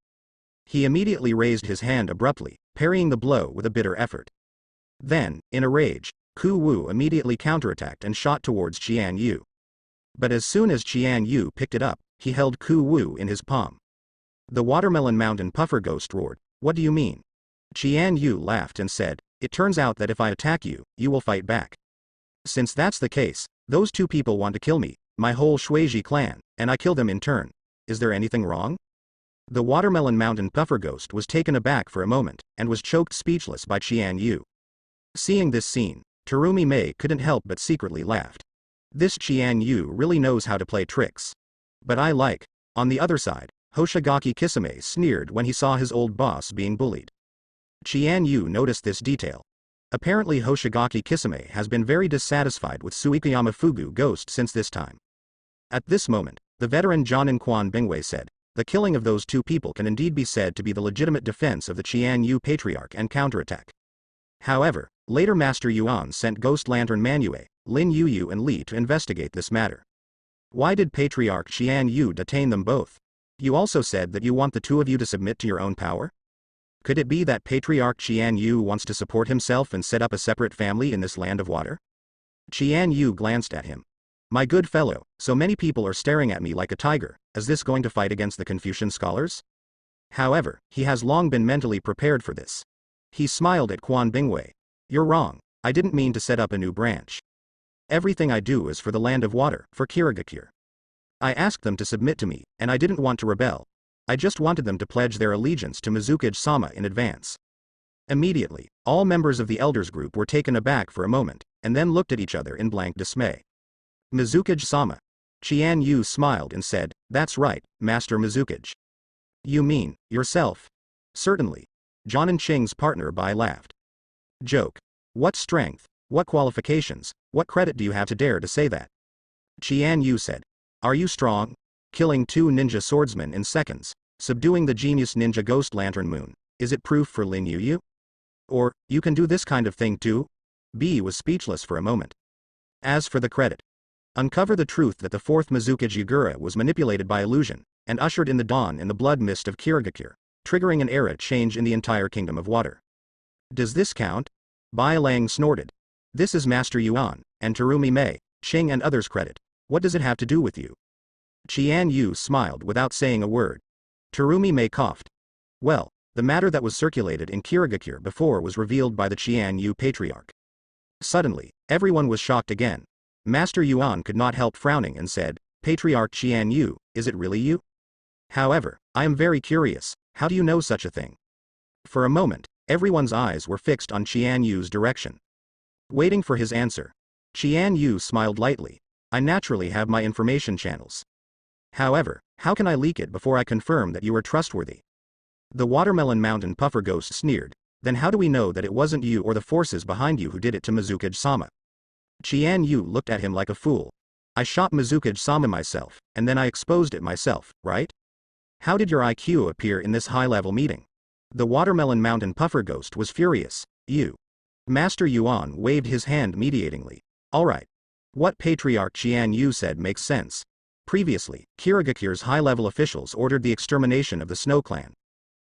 He immediately raised his hand abruptly, parrying the blow with a bitter effort. Then, in a rage, Ku Wu immediately counterattacked and shot towards Qian Yu. But as soon as Qian Yu picked it up, he held Ku Wu in his palm. The Watermelon Mountain Puffer Ghost roared, What do you mean? Qian Yu laughed and said, It turns out that if I attack you, you will fight back. Since that's the case, those two people want to kill me, my whole Shuiji clan, and I kill them in turn. Is there anything wrong? The Watermelon Mountain Puffer Ghost was taken aback for a moment, and was choked speechless by Qian Yu. Seeing this scene, Terumi Mei couldn't help but secretly laughed. This Qian Yu really knows how to play tricks. But I like. On the other side, Hoshigaki Kisame sneered when he saw his old boss being bullied. Qian Yu noticed this detail. Apparently Hoshigaki Kisame has been very dissatisfied with Suikayama Fugu Ghost since this time. At this moment, the veteran Jonin Quan Bingwei said, The killing of those two people can indeed be said to be the legitimate defense of the Qian Yu patriarch and counterattack. However, later Master Yuan sent Ghost Lantern Manue, Lin Yuyu and Li to investigate this matter. Why did Patriarch Qian Yu detain them both? You also said that you want the two of you to submit to your own power? Could it be that Patriarch Qian Yu wants to support himself and set up a separate family in this land of water? Qian Yu glanced at him. My good fellow, so many people are staring at me like a tiger, is this going to fight against the Confucian scholars? However, he has long been mentally prepared for this. He smiled at Quan Bingwei. You're wrong, I didn't mean to set up a new branch. Everything I do is for the land of water, for Kirigakure. I asked them to submit to me, and I didn't want to rebel. I just wanted them to pledge their allegiance to Mizukage-sama in advance. Immediately, all members of the Elders Group were taken aback for a moment, and then looked at each other in blank dismay. Mizukage-sama. Qian Yu smiled and said, That's right, Master Mizukage. You mean, yourself? Certainly. Jonin Qing's partner Bai laughed. Joke. What strength? What qualifications? What credit do you have to dare to say that? Qian Yu said. Are you strong? Killing 2 ninja swordsmen in seconds. Subduing the genius ninja ghost lantern moon. Is it proof for Lin Yu? Or, you can do this kind of thing too? B was speechless for a moment. As for the credit. Uncover the truth that the 4th Mizukage Yagura was manipulated by illusion, and ushered in the dawn in the blood mist of Kirigakure, triggering an era change in the entire kingdom of water. Does this count? Bai Lang snorted. This is Master Yuan, and Terumi Mei, Qing and others' credit. What does it have to do with you? Qian Yu smiled without saying a word. Terumi Mei coughed. Well, the matter that was circulated in Kirigakure before was revealed by the Qian Yu patriarch. Suddenly, everyone was shocked again. Master Yuan could not help frowning and said, Patriarch Qian Yu, is it really you? However, I am very curious, how do you know such a thing? For a moment, everyone's eyes were fixed on Qian Yu's direction. Waiting for his answer. Qian Yu smiled lightly. I naturally have my information channels. However, how can I leak it before I confirm that you are trustworthy? The Watermelon Mountain Puffer Ghost sneered. Then how do we know that it wasn't you or the forces behind you who did it to Mizukage-sama? Qian Yu looked at him like a fool. I shot Mizukage-sama myself, and then I exposed it myself, right? How did your IQ appear in this high-level meeting? The Watermelon Mountain Puffer Ghost was furious. You. Master Yuan waved his hand mediatingly. Alright. What Patriarch Qian Yu said makes sense. Previously, Kirigakure's high-level officials ordered the extermination of the Snow Clan.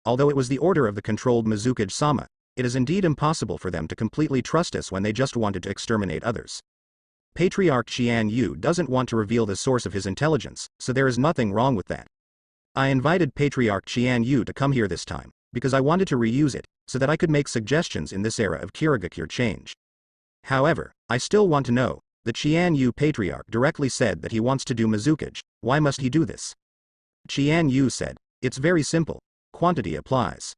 Although it was the order of the controlled Mizukage-sama, it is indeed impossible for them to completely trust us when they just wanted to exterminate others. Patriarch Qian Yu doesn't want to reveal the source of his intelligence, so there is nothing wrong with that. I invited Patriarch Qian Yu to come here this time, because I wanted to reuse it, so that I could make suggestions in this era of Kirigakure change. However, I still want to know, the Qian Yu Patriarch directly said that he wants to do Mizukage, why must he do this? Qian Yu said, it's very simple, quantity applies.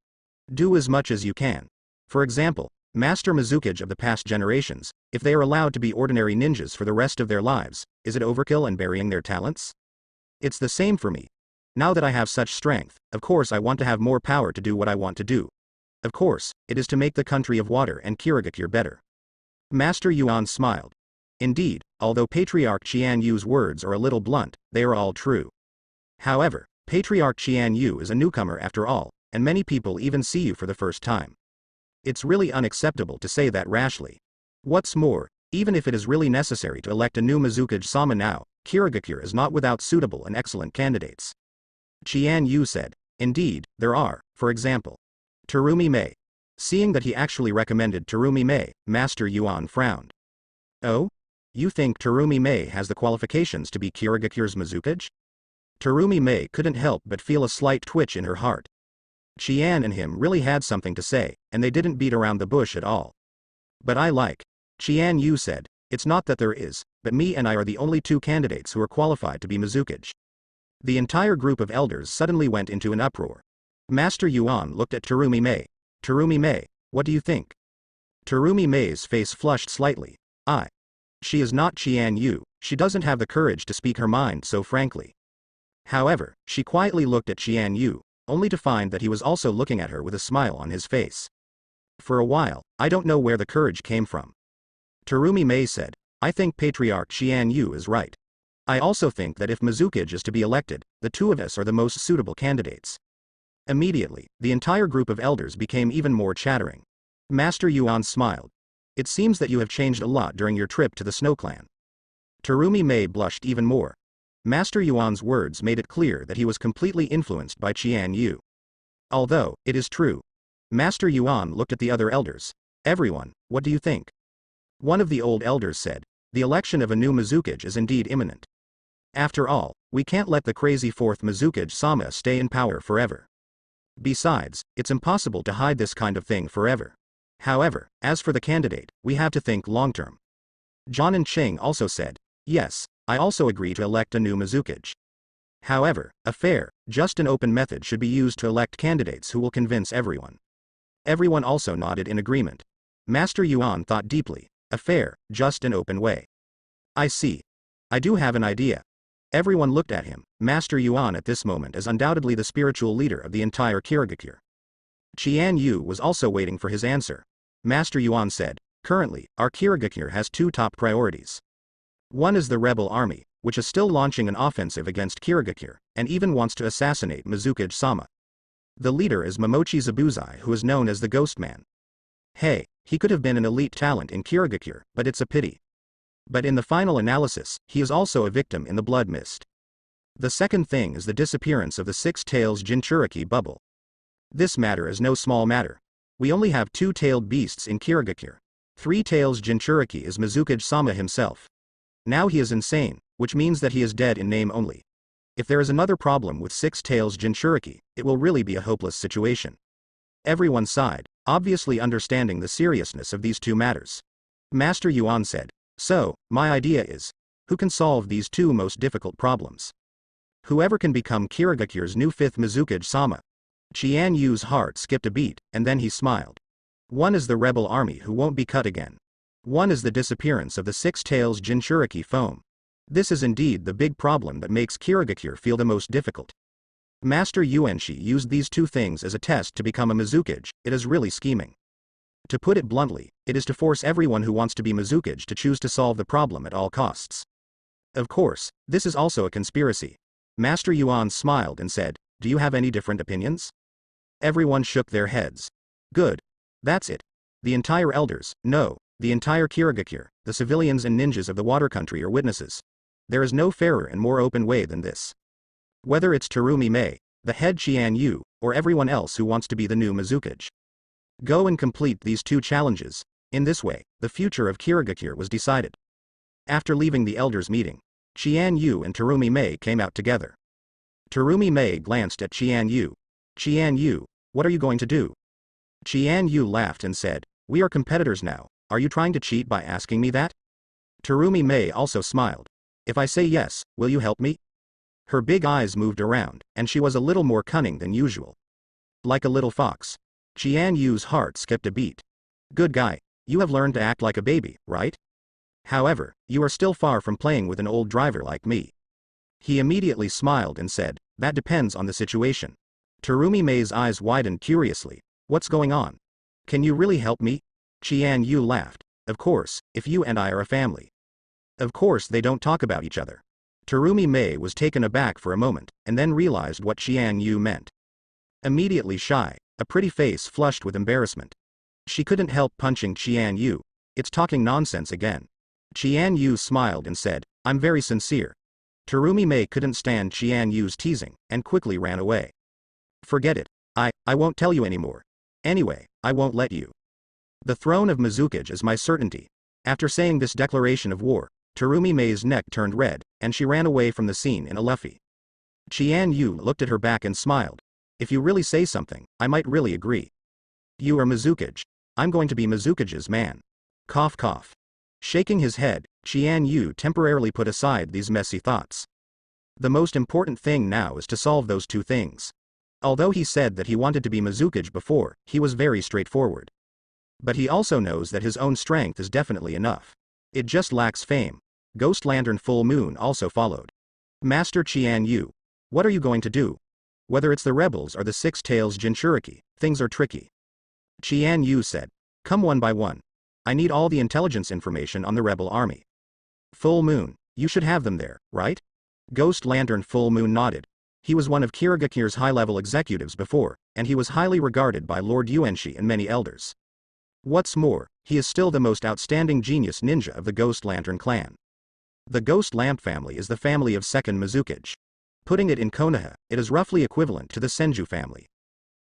Do as much as you can. For example, Master Mizukage of the past generations, if they are allowed to be ordinary ninjas for the rest of their lives, is it overkill and burying their talents? It's the same for me. Now that I have such strength, of course I want to have more power to do what I want to do. Of course, it is to make the country of water and Kirigakure better. Master Yuan smiled. Indeed, although Patriarch Qian Yu's words are a little blunt, they are all true. However, Patriarch Qian Yu is a newcomer after all, and many people even see you for the first time. It's really unacceptable to say that rashly. What's more, even if it is really necessary to elect a new Mizukage-sama now, Kirigakure is not without suitable and excellent candidates. Qian Yu said, indeed, there are, for example. Terumi Mei. Seeing that he actually recommended Terumi Mei, Master Yuan frowned. Oh? You think Terumi Mei has the qualifications to be Kirigakure's Mizukage? Terumi Mei couldn't help but feel a slight twitch in her heart. Qian and him really had something to say, and they didn't beat around the bush at all. But I like. Qian Yu said, it's not that there is, but me and I are the only 2 candidates who are qualified to be Mizukage. The entire group of elders suddenly went into an uproar. Master Yuan looked at Terumi Mei. Terumi Mei, what do you think? Terumi Mei's face flushed slightly. She is not Qian Yu, she doesn't have the courage to speak her mind so frankly. However, she quietly looked at Qian Yu, only to find that he was also looking at her with a smile on his face. For a while, I don't know where the courage came from. Terumi Mei said, I think Patriarch Qian Yu is right. I also think that if Mizukage is to be elected, the 2 of us are the most suitable candidates. Immediately, the entire group of elders became even more chattering. Master Yuan smiled. It seems that you have changed a lot during your trip to the Snow Clan. Terumi Mei blushed even more. Master Yuan's words made it clear that he was completely influenced by Qian Yu. Although, it is true. Master Yuan looked at the other elders. Everyone, what do you think? One of the old elders said, the election of a new Mizukage is indeed imminent. After all, we can't let the crazy 4th Mizukage-sama stay in power forever. Besides, it's impossible to hide this kind of thing forever. However, as for the candidate, we have to think long-term. John and Qing also said, yes, I also agree to elect a new Mizukage. However, a fair, just and open method should be used to elect candidates who will convince everyone. Everyone also nodded in agreement. Master Yuan thought deeply, a fair, just and open way. I see. I do have an idea. Everyone looked at him, Master Yuan at this moment as undoubtedly the spiritual leader of the entire Kirigakure. Qian Yu was also waiting for his answer. Master Yuan said. Currently, our Kirigakure has two top priorities. One is the rebel army, which is still launching an offensive against Kirigakure, and even wants to assassinate Mizukage-sama. The leader is Momochi Zabuzai, who is known as the Ghost Man. Hey, he could have been an elite talent in Kirigakure, but it's a pity. But in the final analysis, he is also a victim in the blood mist. The second thing is the disappearance of the Six Tails Jinchuriki bubble. This matter is no small matter. We only have two-tailed beasts in Kirigakure. Three Tails Jinchuriki is Mizukage-sama himself. Now he is insane, which means that he is dead in name only. If there is another problem with Six Tails Jinchuriki, it will really be a hopeless situation. Everyone sighed, obviously understanding the seriousness of these two matters. Master Yuan said, so, my idea is, who can solve these two most difficult problems? Whoever can become Kirigakure's new fifth Mizukage-sama. Qian Yu's heart skipped a beat, and then he smiled. One is the rebel army who won't be cut again. One is the disappearance of the Six Tails Jinchuriki foam. This is indeed the big problem that makes Kirigakure feel the most difficult. Master Yuanshi used these two things as a test to become a Mizukage. It is really scheming. To put it bluntly, it is to force everyone who wants to be Mizukage to choose to solve the problem at all costs. Of course, this is also a conspiracy. Master Yuan smiled and said, do you have any different opinions? Everyone shook their heads. Good. That's it. The entire elders, no, the entire Kirigakure, the civilians and ninjas of the water country are witnesses. There is no fairer and more open way than this. Whether it's Terumi Mei, the head Qian Yu, or everyone else who wants to be the new Mizukage. Go and complete these two challenges. In this way, the future of Kirigakure was decided. After leaving the elders' meeting, Qian Yu and Terumi Mei came out together. Terumi Mei glanced at Qian Yu. Qian Yu, what are you going to do? Qian Yu laughed and said, we are competitors now, are you trying to cheat by asking me that? Terumi Mei also smiled. If I say yes, will you help me? Her big eyes moved around, and she was a little more cunning than usual. Like a little fox. Qian Yu's heart skipped a beat. Good guy, you have learned to act like a baby, right? However, you are still far from playing with an old driver like me. He immediately smiled and said, that depends on the situation. Terumi Mei's eyes widened curiously. What's going on? Can you really help me? Qian Yu laughed. Of course, if you and I are a family. Of course they don't talk about each other. Terumi Mei was taken aback for a moment, and then realized what Qian Yu meant. Immediately shy, a pretty face flushed with embarrassment. She couldn't help punching Qian Yu. It's talking nonsense again. Qian Yu smiled and said, I'm very sincere. Terumi Mei couldn't stand Qian Yu's teasing, and quickly ran away. Forget it. I won't tell you anymore. Anyway, I won't let you. The throne of Mizukage is my certainty. After saying this declaration of war, Terumi Mei's neck turned red, and she ran away from the scene in a luffy. Qian Yu looked at her back and smiled. If you really say something, I might really agree. You are Mizukage. I'm going to be Mizukage's man. Cough cough. Shaking his head, Qian Yu temporarily put aside these messy thoughts. The most important thing now is to solve those two things. Although he said that he wanted to be Mizukage before, he was very straightforward. But he also knows that his own strength is definitely enough. It just lacks fame. Ghost Lantern Full Moon also followed. Master Qian Yu. What are you going to do? Whether it's the rebels or the Six Tails Jinchuriki, things are tricky. Qian Yu said. Come one by one. I need all the intelligence information on the rebel army. Full Moon, you should have them there, right? Ghost Lantern Full Moon nodded. He was one of Kirigakure's high-level executives before, and he was highly regarded by Lord Yuanshi and many elders. What's more, he is still the most outstanding genius ninja of the Ghost Lantern clan. The Ghost Lamp family is the family of second Mizukage. Putting it in Konoha, it is roughly equivalent to the Senju family.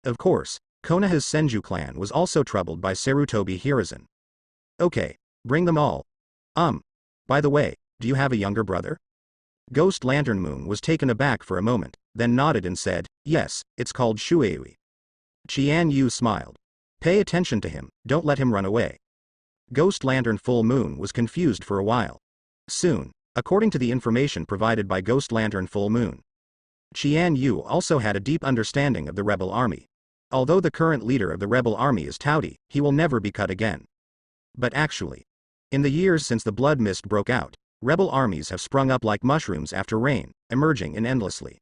Of course, Konoha's Senju clan was also troubled by Sarutobi Hiruzen. Okay, bring them all. By the way, do you have a younger brother? Ghost Lantern Moon was taken aback for a moment, then nodded and said, yes, it's called Shueui. Qian Yu smiled. Pay attention to him, don't let him run away. Ghost Lantern Full Moon was confused for a while. Soon, according to the information provided by Ghost Lantern Full Moon, Qian Yu also had a deep understanding of the rebel army. Although the current leader of the rebel army is touty, he will never be cut again. But actually, in the years since the blood mist broke out, rebel armies have sprung up like mushrooms after rain, emerging in endlessly.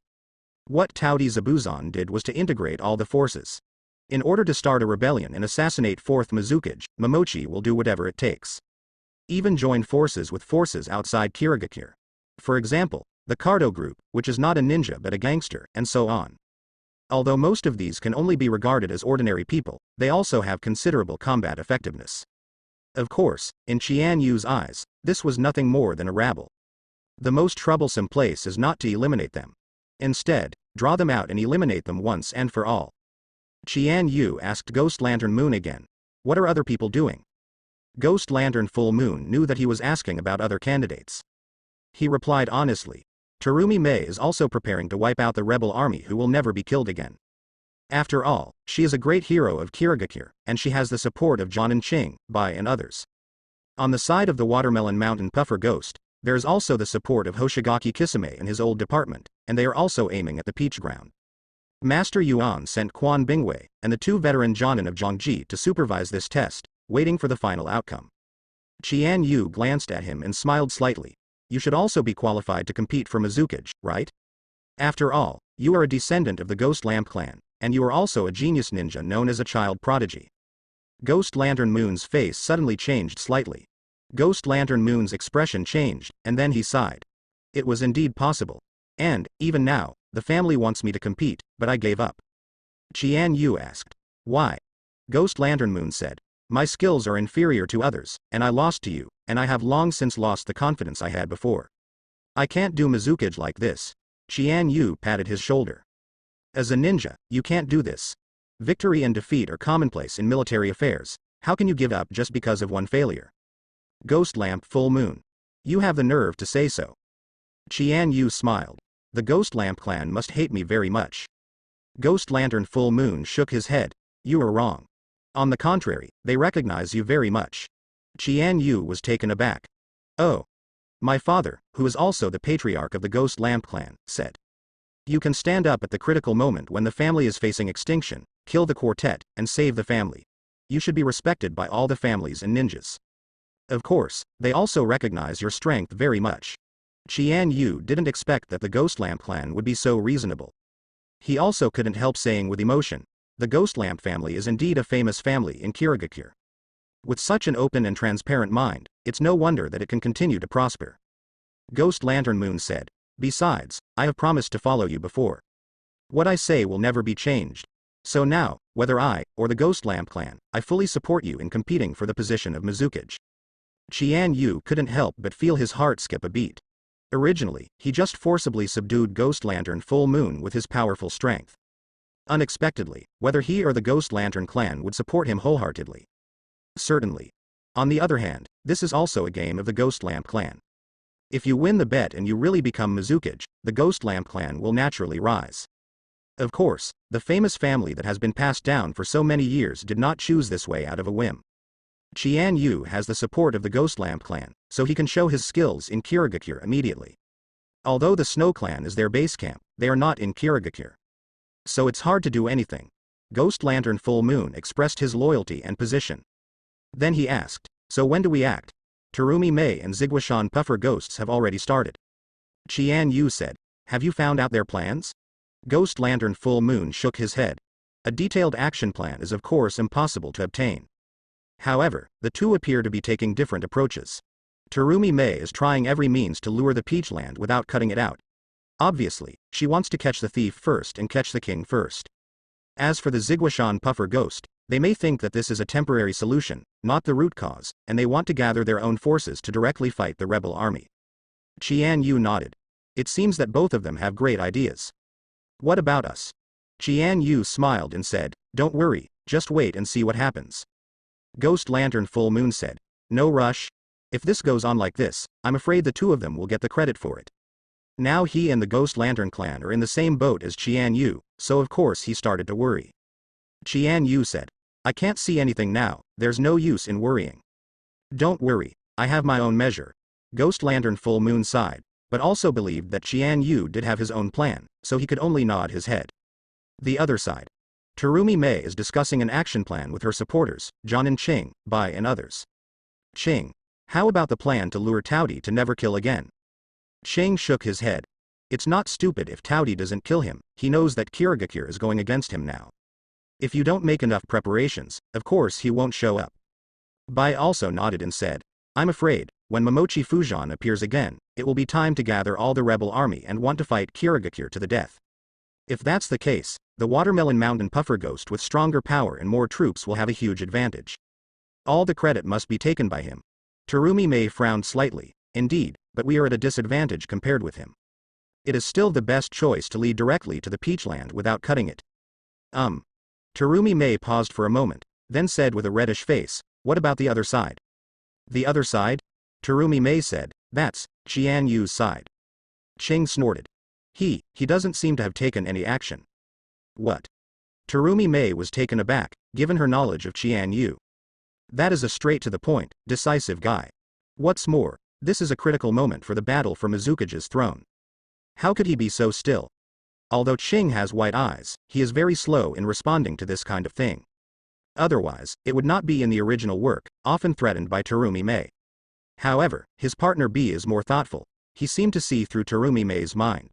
What Touty Zabuzon did was to integrate all the forces. In order to start a rebellion and assassinate 4th Mizukage, Momochi will do whatever it takes. Even join forces with forces outside Kirigakure. For example, the Cardo group, which is not a ninja but a gangster, and so on. Although most of these can only be regarded as ordinary people, they also have considerable combat effectiveness. Of course, in Qian Yu's eyes, this was nothing more than a rabble. The most troublesome place is not to eliminate them. Instead, draw them out and eliminate them once and for all. Qian Yu asked Ghost Lantern Moon again. What are other people doing? Ghost Lantern Full Moon knew that he was asking about other candidates. He replied honestly. Terumi Mei is also preparing to wipe out the rebel army who will never be killed again. After all, she is a great hero of Kirigakure, and she has the support of Jonin Ching, Bai and others. On the side of the Watermelon Mountain Puffer Ghost, there is also the support of Hoshigaki Kisame and his old department, and they are also aiming at the Peach Ground. Master Yuan sent Quan Bingwei, and the 2 veteran Jonin of Zhongji to supervise this test, waiting for the final outcome. Qian Yu glanced at him and smiled slightly. You should also be qualified to compete for Mizukage, right? After all, you are a descendant of the Ghost Lamp clan, and you are also a genius ninja known as a child prodigy. Ghost Lantern Moon's face suddenly changed slightly. Ghost Lantern Moon's expression changed, and then he sighed. It was indeed possible. And, even now, the family wants me to compete, but I gave up. Qian Yu asked. Why? Ghost Lantern Moon said. My skills are inferior to others, and I lost to you, and I have long since lost the confidence I had before. I can't do Mizukage like this. Qian Yu patted his shoulder. As a ninja, you can't do this. Victory and defeat are commonplace in military affairs. How can you give up just because of one failure? Ghost Lamp Full Moon. You have the nerve to say so. Qian Yu smiled. The Ghost Lamp clan must hate me very much. Ghost Lantern Full Moon shook his head. You are wrong. On the contrary, they recognize you very much. Qian Yu was taken aback. Oh. My father, who is also the patriarch of the Ghost Lamp clan, said. You can stand up at the critical moment when the family is facing extinction, kill the quartet, and save the family. You should be respected by all the families and ninjas. Of course, they also recognize your strength very much. Qian Yu didn't expect that the Ghost Lamp clan would be so reasonable. He also couldn't help saying with emotion, the Ghost Lamp family is indeed a famous family in Kirigakure. With such an open and transparent mind, it's no wonder that it can continue to prosper. Ghost Lantern Moon said. Besides, I have promised to follow you before. What I say will never be changed. So now, whether I, or the Ghost Lamp clan, I fully support you in competing for the position of Mizukage. Qian Yu couldn't help but feel his heart skip a beat. Originally, he just forcibly subdued Ghost Lantern Full Moon with his powerful strength. Unexpectedly, whether he or the Ghost Lantern clan would support him wholeheartedly. Certainly. On the other hand, this is also a game of the Ghost Lamp clan. If you win the bet and you really become Mizukage, the Ghost Lamp clan will naturally rise. Of course, the famous family that has been passed down for so many years did not choose this way out of a whim. Qian Yu has the support of the Ghost Lamp clan, so he can show his skills in Kirigakure immediately. Although the Snow clan is their base camp, they are not in Kirigakure. So it's hard to do anything. Ghost Lantern Full Moon expressed his loyalty and position. Then he asked, so when do we act? Terumi Mei and Ziguashan Puffer Ghosts have already started. Qian Yu said, have you found out their plans? Ghost Lantern Full Moon shook his head. A detailed action plan is of course impossible to obtain. However, the two appear to be taking different approaches. Terumi Mei is trying every means to lure the Peachland without cutting it out. Obviously, she wants to catch the thief first and catch the king first. As for the Ziguashan Puffer Ghost, they may think that this is a temporary solution, not the root cause, and they want to gather their own forces to directly fight the rebel army. Qian Yu nodded. It seems that both of them have great ideas. What about us? Qian Yu smiled and said, don't worry, just wait and see what happens. Ghost Lantern Full Moon said, no rush. If this goes on like this, I'm afraid the two of them will get the credit for it. Now he and the Ghost Lantern clan are in the same boat as Qian Yu, so of course he started to worry. Qian Yu said, I can't see anything now, there's no use in worrying. Don't worry, I have my own measure. Ghost Lantern Full Moon sighed, but also believed that Qian Yu did have his own plan, so he could only nod his head. The other side. Terumi Mei is discussing an action plan with her supporters, Jonin Ching, Bai and others. Ching. How about the plan to lure Taudi to never kill again? Ching shook his head. It's not stupid if Taudi doesn't kill him, he knows that Kirigakure is going against him now. If you don't make enough preparations, of course he won't show up. Bai also nodded and said, I'm afraid, when Momochi Fujian appears again, it will be time to gather all the rebel army and want to fight Kirigakure to the death. If that's the case, the Watermelon Mountain Puffer Ghost with stronger power and more troops will have a huge advantage. All the credit must be taken by him. Terumi Mei frowned slightly. Indeed, but we are at a disadvantage compared with him. It is still the best choice to lead directly to the Peachland without cutting it. Terumi Mei paused for a moment, then said with a reddish face, what about the other side? The other side? Terumi Mei said, that's Qian Yu's side. Ching snorted. He doesn't seem to have taken any action. What? Terumi Mei was taken aback, given her knowledge of Qian Yu. That is a straight-to-the-point, decisive guy. What's more, this is a critical moment for the battle for Mizukage's throne. How could he be so still? Although Ching has white eyes, he is very slow in responding to this kind of thing. Otherwise, it would not be in the original work, often threatened by Terumi Mei. However, his partner B is more thoughtful. He seemed to see through Terumi Mei's mind.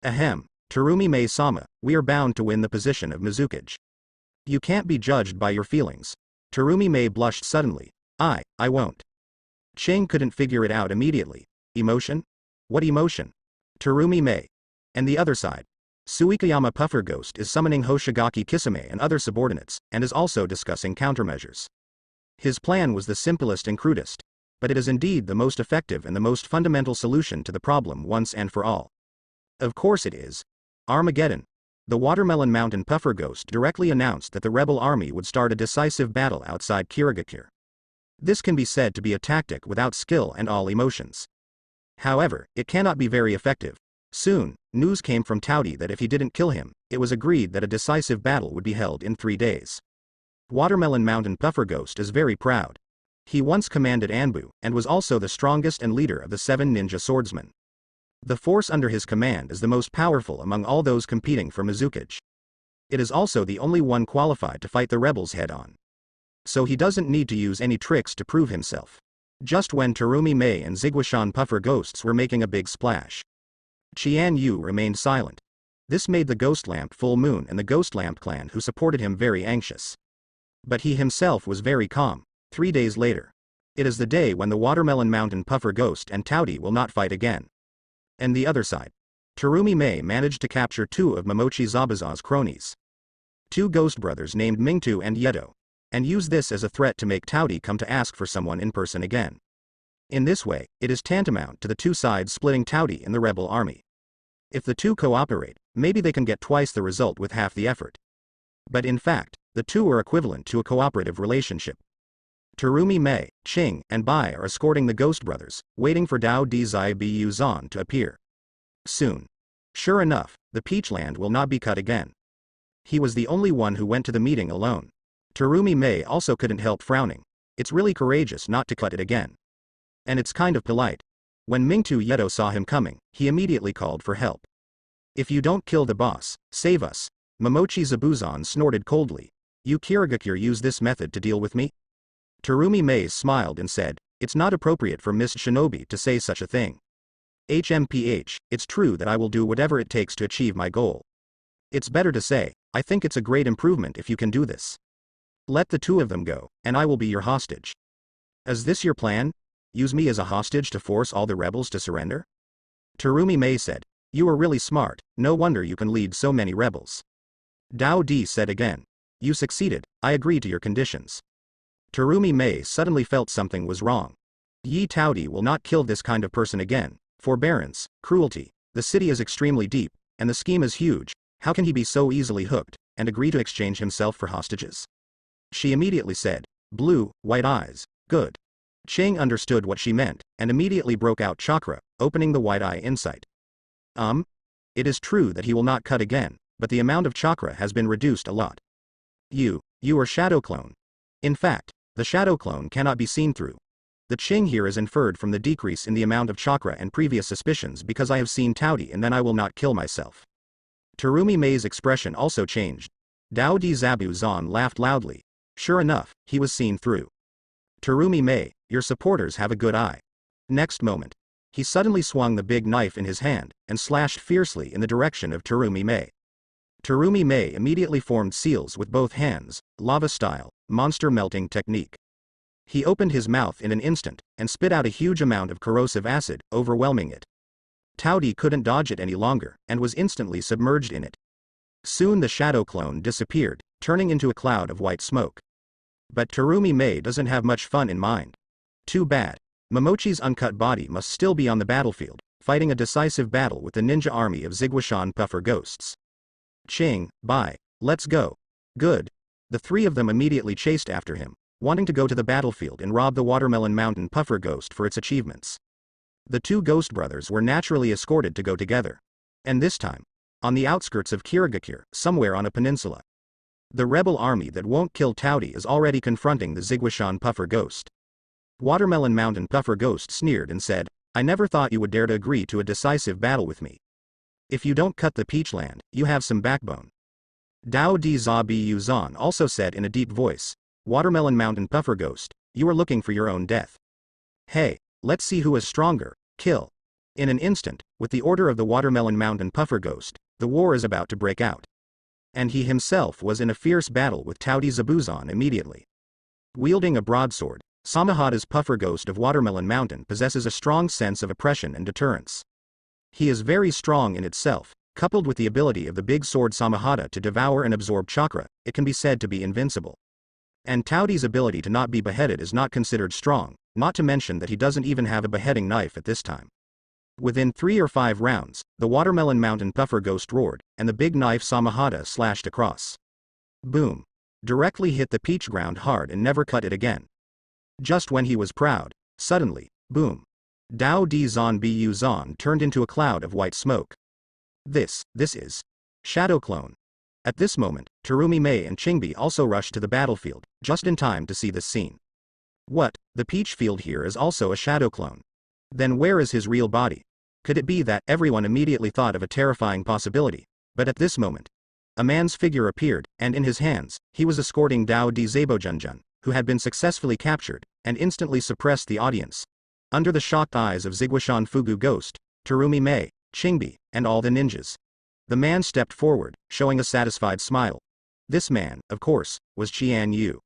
Ahem, Terumi Mei-sama, we are bound to win the position of Mizukage. You can't be judged by your feelings. Terumi Mei blushed suddenly. I won't. Ching couldn't figure it out immediately. Emotion? What emotion? Terumi Mei. And the other side. Suikayama Puffer Ghost is summoning Hoshigaki Kisame and other subordinates, and is also discussing countermeasures. His plan was the simplest and crudest. But it is indeed the most effective and the most fundamental solution to the problem once and for all. Of course it is. Armageddon. The Watermelon Mountain Puffer Ghost directly announced that the rebel army would start a decisive battle outside Kirigakure. This can be said to be a tactic without skill and all emotions. However, it cannot be very effective. Soon, news came from Taudi that if he didn't kill him, it was agreed that a decisive battle would be held in 3 days. Watermelon Mountain Puffer Ghost is very proud. He once commanded Anbu, and was also the strongest and leader of the 7 ninja swordsmen. The force under his command is the most powerful among all those competing for Mizukage. It is also the only one qualified to fight the rebels head-on. So he doesn't need to use any tricks to prove himself. Just when Terumi Mei and Ziguishan Puffer Ghosts were making a big splash, Qian Yu remained silent. This made the Ghost Lamp Full Moon and the Ghost Lamp clan who supported him very anxious. But he himself was very calm. 3 days later. It is the day when the Watermelon Mountain Puffer Ghost and Taudi will not fight again. And the other side. Terumi Mei managed to capture 2 of Momochi Zabuza's cronies. 2 ghost brothers named Mingtu and Yedo. And use this as a threat to make Taudi come to ask for someone in person again. In this way, it is tantamount to the 2 sides splitting Taudi in the rebel army. If the 2 cooperate, maybe they can get twice the result with half the effort. But in fact, the 2 are equivalent to a cooperative relationship. Terumi Mei, Ching, and Bai are escorting the Ghost Brothers, waiting for Dao Di Zai Bu Zan to appear. Soon. Sure enough, the Peachland will not be cut again. He was the only one who went to the meeting alone. Terumi Mei also couldn't help frowning. It's really courageous not to cut it again. And it's kind of polite. When Mingtu Yedo saw him coming, he immediately called for help. If you don't kill the boss, save us. Momochi Zabuzan snorted coldly. You Kirigakure use this method to deal with me? Terumi Mei smiled and said, it's not appropriate for Miss Shinobi to say such a thing. HMPH, it's true that I will do whatever it takes to achieve my goal. It's better to say, I think it's a great improvement if you can do this. Let the 2 of them go, and I will be your hostage. Is this your plan? Use me as a hostage to force all the rebels to surrender? Terumi Mei said, you are really smart, no wonder you can lead so many rebels. Dao Di said again, you succeeded, I agree to your conditions. Terumi Mei suddenly felt something was wrong. Yi Taudi will not kill this kind of person again. Forbearance, cruelty, the city is extremely deep, and the scheme is huge. How can he be so easily hooked, and agree to exchange himself for hostages? She immediately said, blue, white eyes, good. Ching understood what she meant, and immediately broke out chakra, opening the white eye insight. It is true that he will not cut again, but the amount of chakra has been reduced a lot. You are shadow clone. In fact, the shadow clone cannot be seen through. The Ching here is inferred from the decrease in the amount of chakra and previous suspicions because I have seen Taudi and then I will not kill myself. Terumi Mei's expression also changed. Dao Di Zabu Zan laughed loudly. Sure enough, he was seen through. Terumi Mei, your supporters have a good eye. Next moment. He suddenly swung the big knife in his hand, and slashed fiercely in the direction of Terumi Mei. Terumi Mei immediately formed seals with both hands, lava-style, monster melting technique. He opened his mouth in an instant, and spit out a huge amount of corrosive acid, overwhelming it. Taudi couldn't dodge it any longer, and was instantly submerged in it. Soon the shadow clone disappeared, turning into a cloud of white smoke. But Terumi Mei doesn't have much fun in mind. Too bad. Momochi's uncut body must still be on the battlefield, fighting a decisive battle with the ninja army of Ziguashan puffer ghosts. Ching, bye. Let's go. Good. The three of them immediately chased after him, wanting to go to the battlefield and rob the Watermelon Mountain puffer ghost for its achievements. The two ghost brothers were naturally escorted to go together. And this time, on the outskirts of Kirigakure, somewhere on a peninsula. The rebel army that won't kill Taudi is already confronting the Ziguashan puffer ghost. Watermelon Mountain puffer ghost sneered and said, I never thought you would dare to agree to a decisive battle with me. If you don't cut the peachland, you have some backbone. Dao Di Za Bi Yu Zan also said in a deep voice, Watermelon Mountain puffer ghost, you are looking for your own death. Hey, let's see who is stronger, kill. In an instant, with the order of the Watermelon Mountain puffer ghost, the war is about to break out. And he himself was in a fierce battle with Taudi Zabuzan immediately. Wielding a broadsword, Samahada's puffer ghost of Watermelon Mountain possesses a strong sense of oppression and deterrence. He is very strong in itself, coupled with the ability of the big sword Samahada to devour and absorb chakra, it can be said to be invincible. And Taudi's ability to not be beheaded is not considered strong, not to mention that he doesn't even have a beheading knife at this time. Within 3 or 5 rounds, the Watermelon Mountain puffer ghost roared, and the big knife Samahada slashed across. Boom. Directly hit the peach ground hard and never cut it again. Just when he was proud, suddenly, boom. Dao Di Zan Bi Yu Zan turned into a cloud of white smoke. This is Shadow Clone. At this moment, Terumi Mei and Qingbi also rushed to the battlefield, just in time to see this scene. What, the peach field here is also a shadow clone? Then where is his real body? Could it be that everyone immediately thought of a terrifying possibility, but at this moment, a man's figure appeared, and in his hands, he was escorting Dao Di Zabojunjun, who had been successfully captured, and instantly suppressed the audience. Under the shocked eyes of Ziguashan Fugu Ghost, Terumi Mei, Qingbi, and all the ninjas. The man stepped forward, showing a satisfied smile. This man, of course, was Qian Yu.